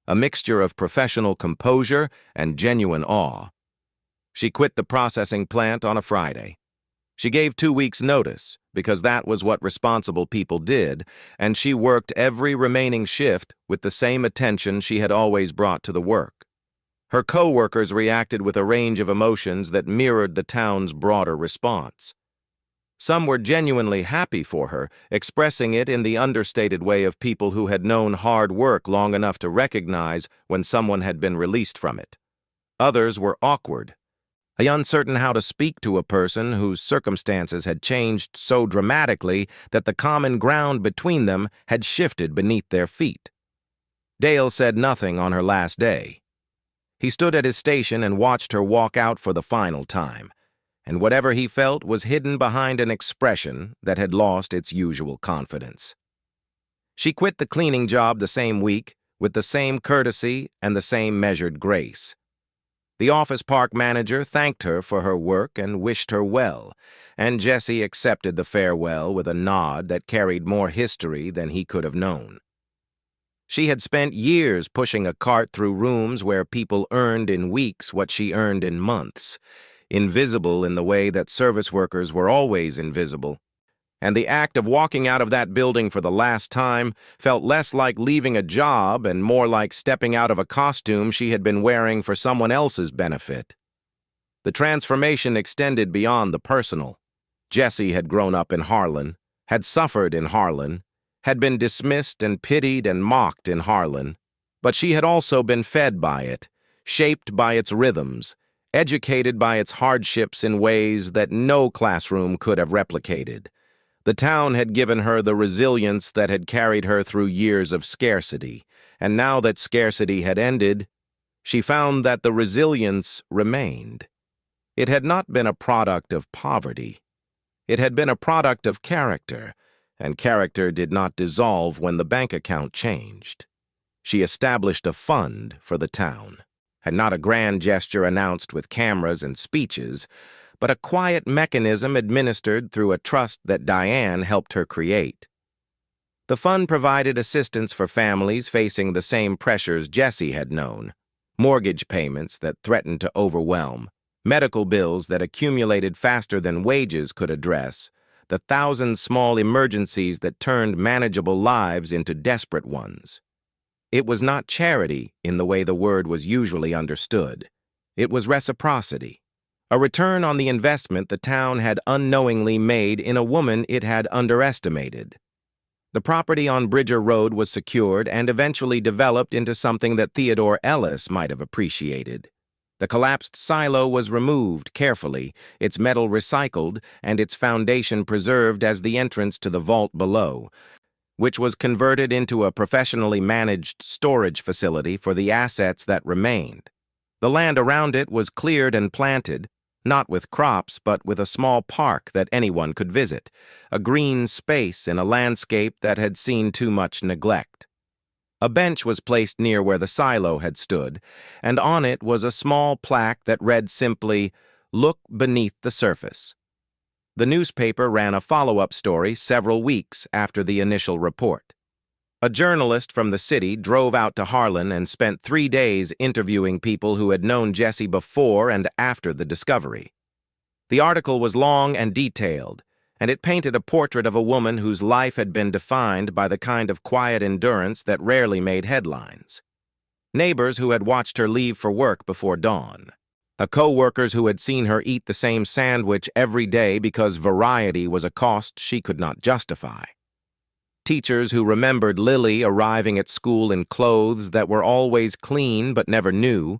a mixture of professional composure and genuine awe. She quit the processing plant on a Friday. She gave 2 weeks' notice, because that was what responsible people did, and she worked every remaining shift with the same attention she had always brought to the work. Her co-workers reacted with a range of emotions that mirrored the town's broader response. Some were genuinely happy for her, expressing it in the understated way of people who had known hard work long enough to recognize when someone had been released from it. Others were awkward, uncertain how to speak to a person whose circumstances had changed so dramatically that the common ground between them had shifted beneath their feet. Dale said nothing on her last day. He stood at his station and watched her walk out for the final time, and whatever he felt was hidden behind an expression that had lost its usual confidence. She quit the cleaning job the same week, with the same courtesy and the same measured grace. The office park manager thanked her for her work and wished her well, and Jessie accepted the farewell with a nod that carried more history than he could have known. She had spent years pushing a cart through rooms where people earned in weeks what she earned in months, invisible in the way that service workers were always invisible, and the act of walking out of that building for the last time felt less like leaving a job and more like stepping out of a costume she had been wearing for someone else's benefit. The transformation extended beyond the personal. Jessie had grown up in Harlan, had suffered in Harlan, had been dismissed and pitied and mocked in Harlan, but she had also been fed by it, shaped by its rhythms, educated by its hardships in ways that no classroom could have replicated. The town had given her the resilience that had carried her through years of scarcity, and now that scarcity had ended, she found that the resilience remained. It had not been a product of poverty. It had been a product of character, and character did not dissolve when the bank account changed. She established a fund for the town, and not a grand gesture announced with cameras and speeches, but a quiet mechanism administered through a trust that Diane helped her create. The fund provided assistance for families facing the same pressures Jessie had known: mortgage payments that threatened to overwhelm, medical bills that accumulated faster than wages could address, the thousand small emergencies that turned manageable lives into desperate ones. It was not charity in the way the word was usually understood. It was reciprocity, a return on the investment the town had unknowingly made in a woman it had underestimated. The property on Bridger Road was secured and eventually developed into something that Theodore Ellis might have appreciated. The collapsed silo was removed carefully, its metal recycled, and its foundation preserved as the entrance to the vault below, which was converted into a professionally managed storage facility for the assets that remained. The land around it was cleared and planted, not with crops, but with a small park that anyone could visit, a green space in a landscape that had seen too much neglect. A bench was placed near where the silo had stood, and on it was a small plaque that read simply, "Look beneath the surface." The newspaper ran a follow-up story several weeks after the initial report. A journalist from the city drove out to Harlan and spent 3 days interviewing people who had known Jessie before and after the discovery. The article was long and detailed, and it painted a portrait of a woman whose life had been defined by the kind of quiet endurance that rarely made headlines. Neighbors who had watched her leave for work before dawn. The co-workers who had seen her eat the same sandwich every day because variety was a cost she could not justify. Teachers who remembered Lily arriving at school in clothes that were always clean but never new,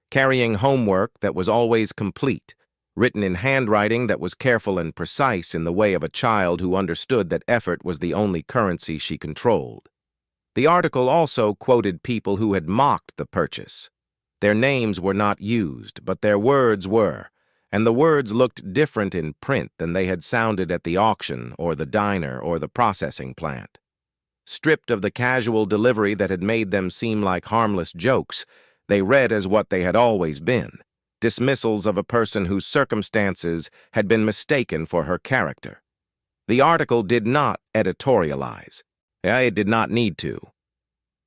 carrying homework that was always complete, written in handwriting that was careful and precise in the way of a child who understood that effort was the only currency she controlled. The article also quoted people who had mocked the purchase. Their names were not used, but their words were, and the words looked different in print than they had sounded at the auction or the diner or the processing plant. Stripped of the casual delivery that had made them seem like harmless jokes, they read as what they had always been: dismissals of a person whose circumstances had been mistaken for her character. The article did not editorialize. It did not need to.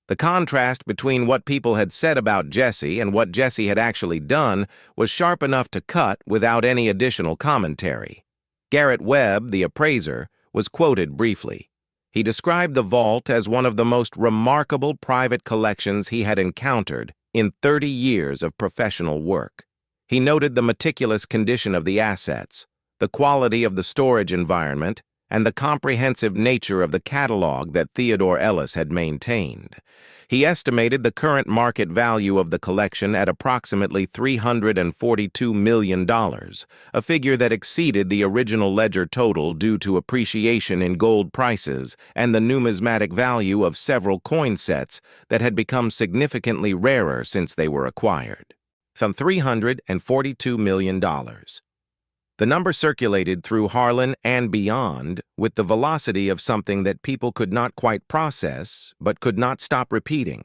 The contrast between what people had said about Jessie and what Jessie had actually done was sharp enough to cut without any additional commentary. Garrett Webb, the appraiser, was quoted briefly. He described the vault as one of the most remarkable private collections he had encountered in 30 years of professional work. He noted the meticulous condition of the assets, the quality of the storage environment, and the comprehensive nature of the catalog that Theodore Ellis had maintained. He estimated the current market value of the collection at approximately $342 million, a figure that exceeded the original ledger total due to appreciation in gold prices and the numismatic value of several coin sets that had become significantly rarer since they were acquired. Some $342 million. The number circulated through Harlan and beyond with the velocity of something that people could not quite process but could not stop repeating.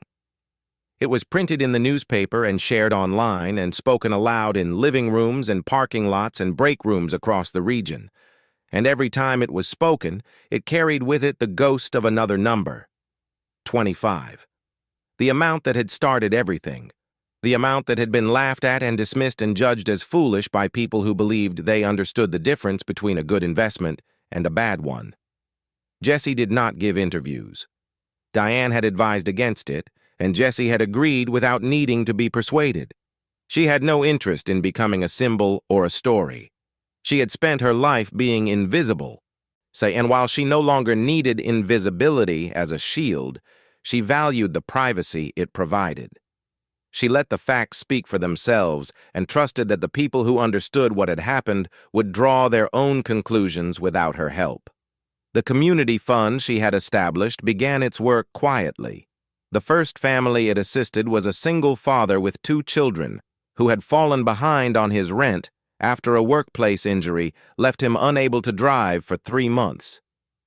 It was printed in the newspaper and shared online and spoken aloud in living rooms and parking lots and break rooms across the region. And every time it was spoken, it carried with it the ghost of another number: 25. The amount that had started everything. The amount that had been laughed at and dismissed and judged as foolish by people who believed they understood the difference between a good investment and a bad one. Jessie did not give interviews. Diane had advised against it, and Jessie had agreed without needing to be persuaded. She had no interest in becoming a symbol or a story. She had spent her life being invisible, and while she no longer needed invisibility as a shield, she valued the privacy it provided. She let the facts speak for themselves and trusted that the people who understood what had happened would draw their own conclusions without her help. The community fund she had established began its work quietly. The first family it assisted was a single father with 2 children who had fallen behind on his rent after a workplace injury left him unable to drive for 3 months.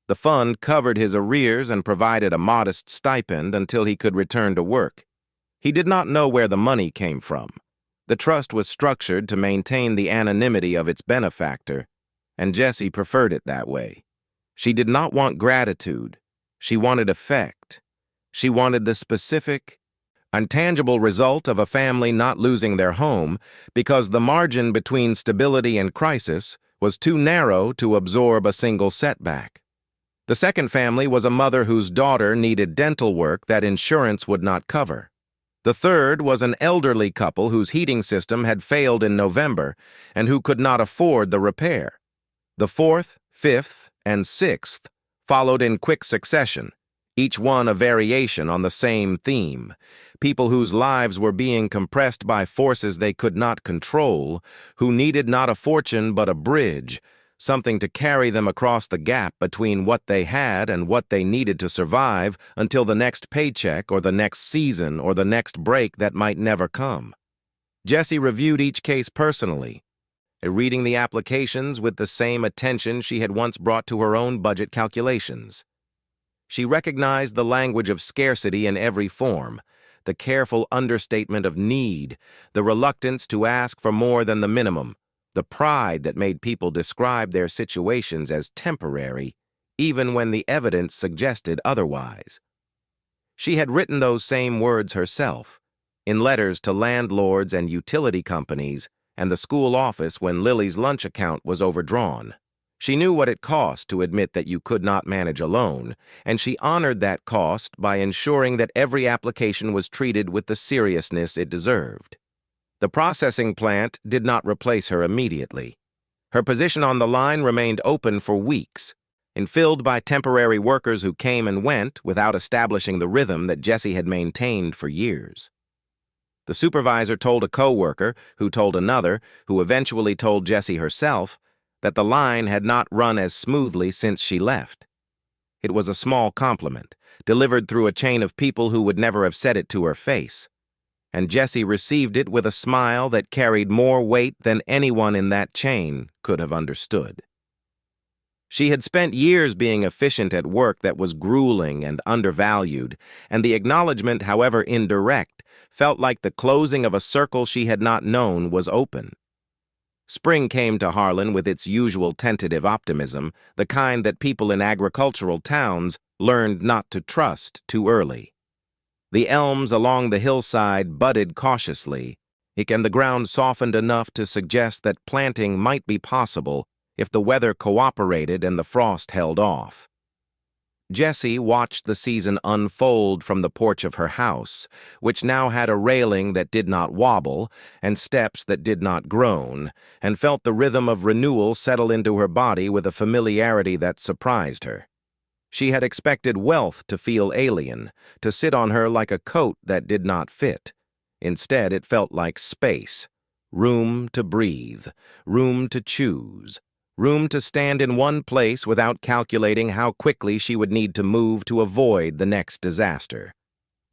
The fund covered his arrears and provided a modest stipend until he could return to work. He did not know where the money came from. The trust was structured to maintain the anonymity of its benefactor, and Jessie preferred it that way. She did not want gratitude. She wanted effect. She wanted the specific, intangible result of a family not losing their home because the margin between stability and crisis was too narrow to absorb a single setback. The second family was a mother whose daughter needed dental work that insurance would not cover. The third was an elderly couple whose heating system had failed in November and who could not afford the repair. The fourth, fifth, and sixth followed in quick succession, each one a variation on the same theme. People whose lives were being compressed by forces they could not control, who needed not a fortune but a bridge, something to carry them across the gap between what they had and what they needed to survive until the next paycheck or the next season or the next break that might never come. Jessie reviewed each case personally, reading the applications with the same attention she had once brought to her own budget calculations. She recognized the language of scarcity in every form, the careful understatement of need, the reluctance to ask for more than the minimum, the pride that made people describe their situations as temporary, even when the evidence suggested otherwise. She had written those same words herself, in letters to landlords and utility companies and the school office when Lily's lunch account was overdrawn. She knew what it cost to admit that you could not manage alone, and she honored that cost by ensuring that every application was treated with the seriousness it deserved. The processing plant did not replace her immediately. Her position on the line remained open for weeks, and filled by temporary workers who came and went without establishing the rhythm that Jessie had maintained for years. The supervisor told a co-worker, who told another, who eventually told Jessie herself, that the line had not run as smoothly since she left. It was a small compliment, delivered through a chain of people who would never have said it to her face, and Jessie received it with a smile that carried more weight than anyone in that chain could have understood. She had spent years being efficient at work that was grueling and undervalued, and the acknowledgement, however indirect, felt like the closing of a circle she had not known was open. Spring came to Harlan with its usual tentative optimism, the kind that people in agricultural towns learned not to trust too early. The elms along the hillside budded cautiously, and the ground softened enough to suggest that planting might be possible if the weather cooperated and the frost held off. Jessie watched the season unfold from the porch of her house, which now had a railing that did not wobble and steps that did not groan, and felt the rhythm of renewal settle into her body with a familiarity that surprised her. She had expected wealth to feel alien, to sit on her like a coat that did not fit. Instead, it felt like space, room to breathe, room to choose, room to stand in one place without calculating how quickly she would need to move to avoid the next disaster.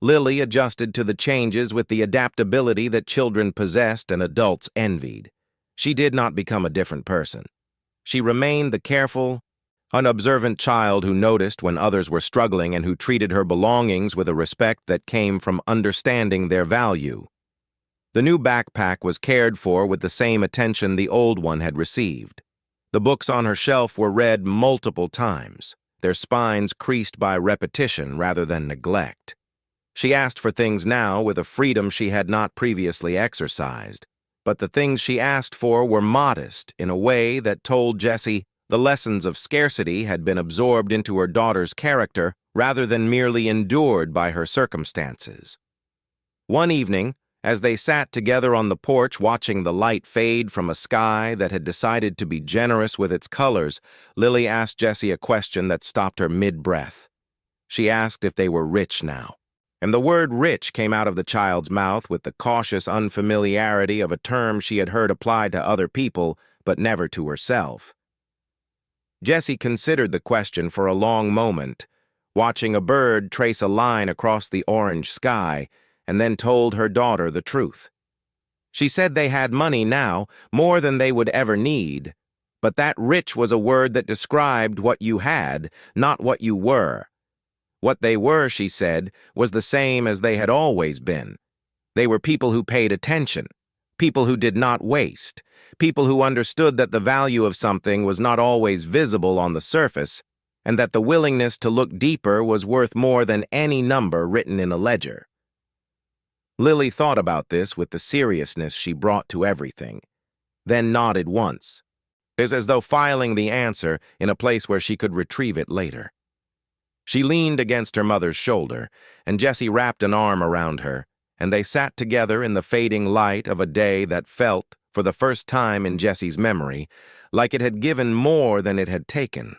Lily adjusted to the changes with the adaptability that children possessed and adults envied. She did not become a different person. She remained the careful, unobservant child who noticed when others were struggling and who treated her belongings with a respect that came from understanding their value. The new backpack was cared for with the same attention the old one had received. The books on her shelf were read multiple times, their spines creased by repetition rather than neglect. She asked for things now with a freedom she had not previously exercised, but the things she asked for were modest in a way that told Jessie the lessons of scarcity had been absorbed into her daughter's character rather than merely endured by her circumstances. One evening, as they sat together on the porch watching the light fade from a sky that had decided to be generous with its colors, Lily asked Jessie a question that stopped her mid-breath. She asked if they were rich now, and the word rich came out of the child's mouth with the cautious unfamiliarity of a term she had heard applied to other people, but never to herself. Jessie considered the question for a long moment, watching a bird trace a line across the orange sky, and then told her daughter the truth. She said they had money now, more than they would ever need, but that rich was a word that described what you had, not what you were. What they were, she said, was the same as they had always been. They were people who paid attention, people who did not waste, people who understood that the value of something was not always visible on the surface, and that the willingness to look deeper was worth more than any number written in a ledger. Lily thought about this with the seriousness she brought to everything, then nodded once. It was as though filing the answer in a place where she could retrieve it later. She leaned against her mother's shoulder, and Jessie wrapped an arm around her, and they sat together in the fading light of a day that felt, for the first time in Jessie's memory, like it had given more than it had taken.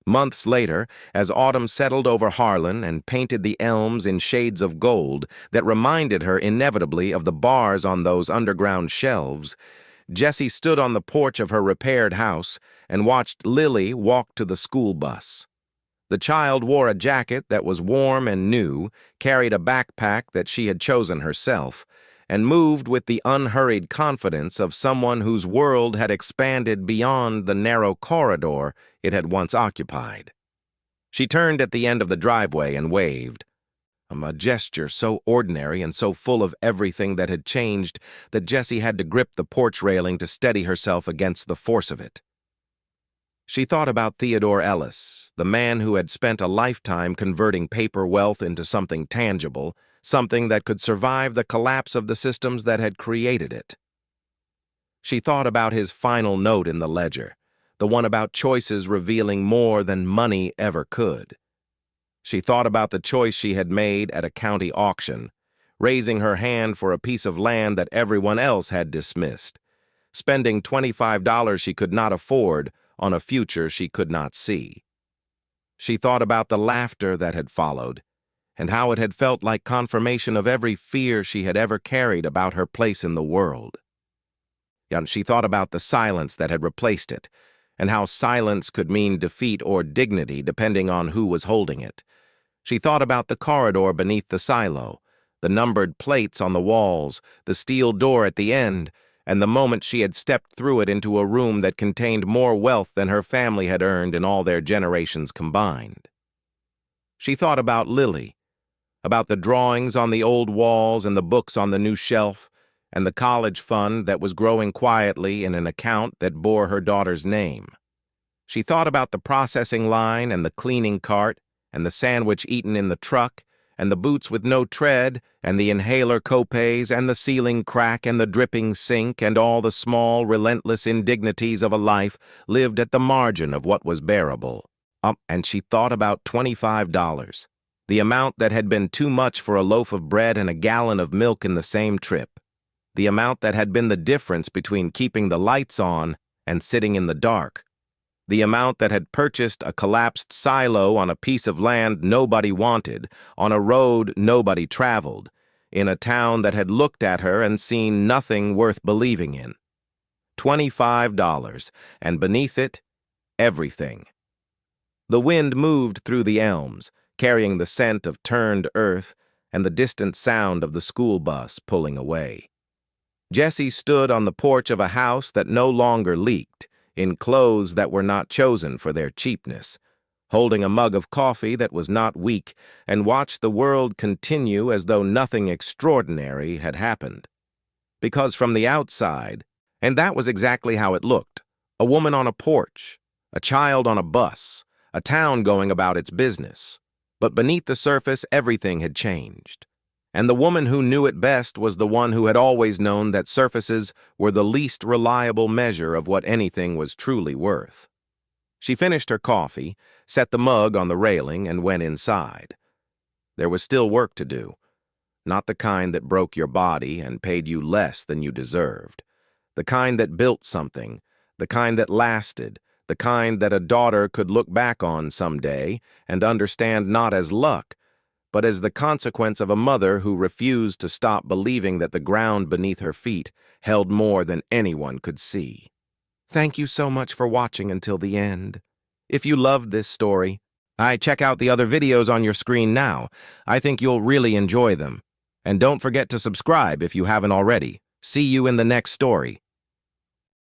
Months later, as autumn settled over Harlan and painted the elms in shades of gold that reminded her inevitably of the bars on those underground shelves, Jessie stood on the porch of her repaired house and watched Lily walk to the school bus. The child wore a jacket that was warm and new, carried a backpack that she had chosen herself, and moved with the unhurried confidence of someone whose world had expanded beyond the narrow corridor it had once occupied. She turned at the end of the driveway and waved, a gesture so ordinary and so full of everything that had changed that Jessie had to grip the porch railing to steady herself against the force of it. She thought about Theodore Ellis, the man who had spent a lifetime converting paper wealth into something tangible, something that could survive the collapse of the systems that had created it. She thought about his final note in the ledger, the one about choices revealing more than money ever could. She thought about the choice she had made at a county auction, raising her hand for a piece of land that everyone else had dismissed, spending $25 she could not afford on a future she could not see. She thought about the laughter that had followed, and how it had felt like confirmation of every fear she had ever carried about her place in the world. And she thought about the silence that had replaced it, and how silence could mean defeat or dignity depending on who was holding it. She thought about the corridor beneath the silo, the numbered plates on the walls, the steel door at the end, and the moment she had stepped through it into a room that contained more wealth than her family had earned in all their generations combined. She thought about Lily, about the drawings on the old walls and the books on the new shelf, and the college fund that was growing quietly in an account that bore her daughter's name. She thought about the processing line and the cleaning cart, and the sandwich eaten in the truck, and the boots with no tread, and the inhaler copays, and the ceiling crack, and the dripping sink, and all the small, relentless indignities of a life lived at the margin of what was bearable. And she thought about $25, the amount that had been too much for a loaf of bread and a gallon of milk in the same trip, the amount that had been the difference between keeping the lights on and sitting in the dark, the amount that had purchased a collapsed silo on a piece of land nobody wanted, on a road nobody traveled, in a town that had looked at her and seen nothing worth believing in. $25, and beneath it, everything. The wind moved through the elms, carrying the scent of turned earth and the distant sound of the school bus pulling away. Jessie stood on the porch of a house that no longer leaked, in clothes that were not chosen for their cheapness, holding a mug of coffee that was not weak, and watched the world continue as though nothing extraordinary had happened. Because from the outside, and that was exactly how it looked, a woman on a porch, a child on a bus, a town going about its business. But beneath the surface, everything had changed. And the woman who knew it best was the one who had always known that surfaces were the least reliable measure of what anything was truly worth. She finished her coffee, set the mug on the railing, and went inside. There was still work to do, not the kind that broke your body and paid you less than you deserved, the kind that built something, the kind that lasted, the kind that a daughter could look back on someday and understand not as luck, but as the consequence of a mother who refused to stop believing that the ground beneath her feet held more than anyone could see. Thank you so much for watching until the end. If you loved this story, check out the other videos on your screen now. I think you'll really enjoy them. And don't forget to subscribe if you haven't already. See you in the next story.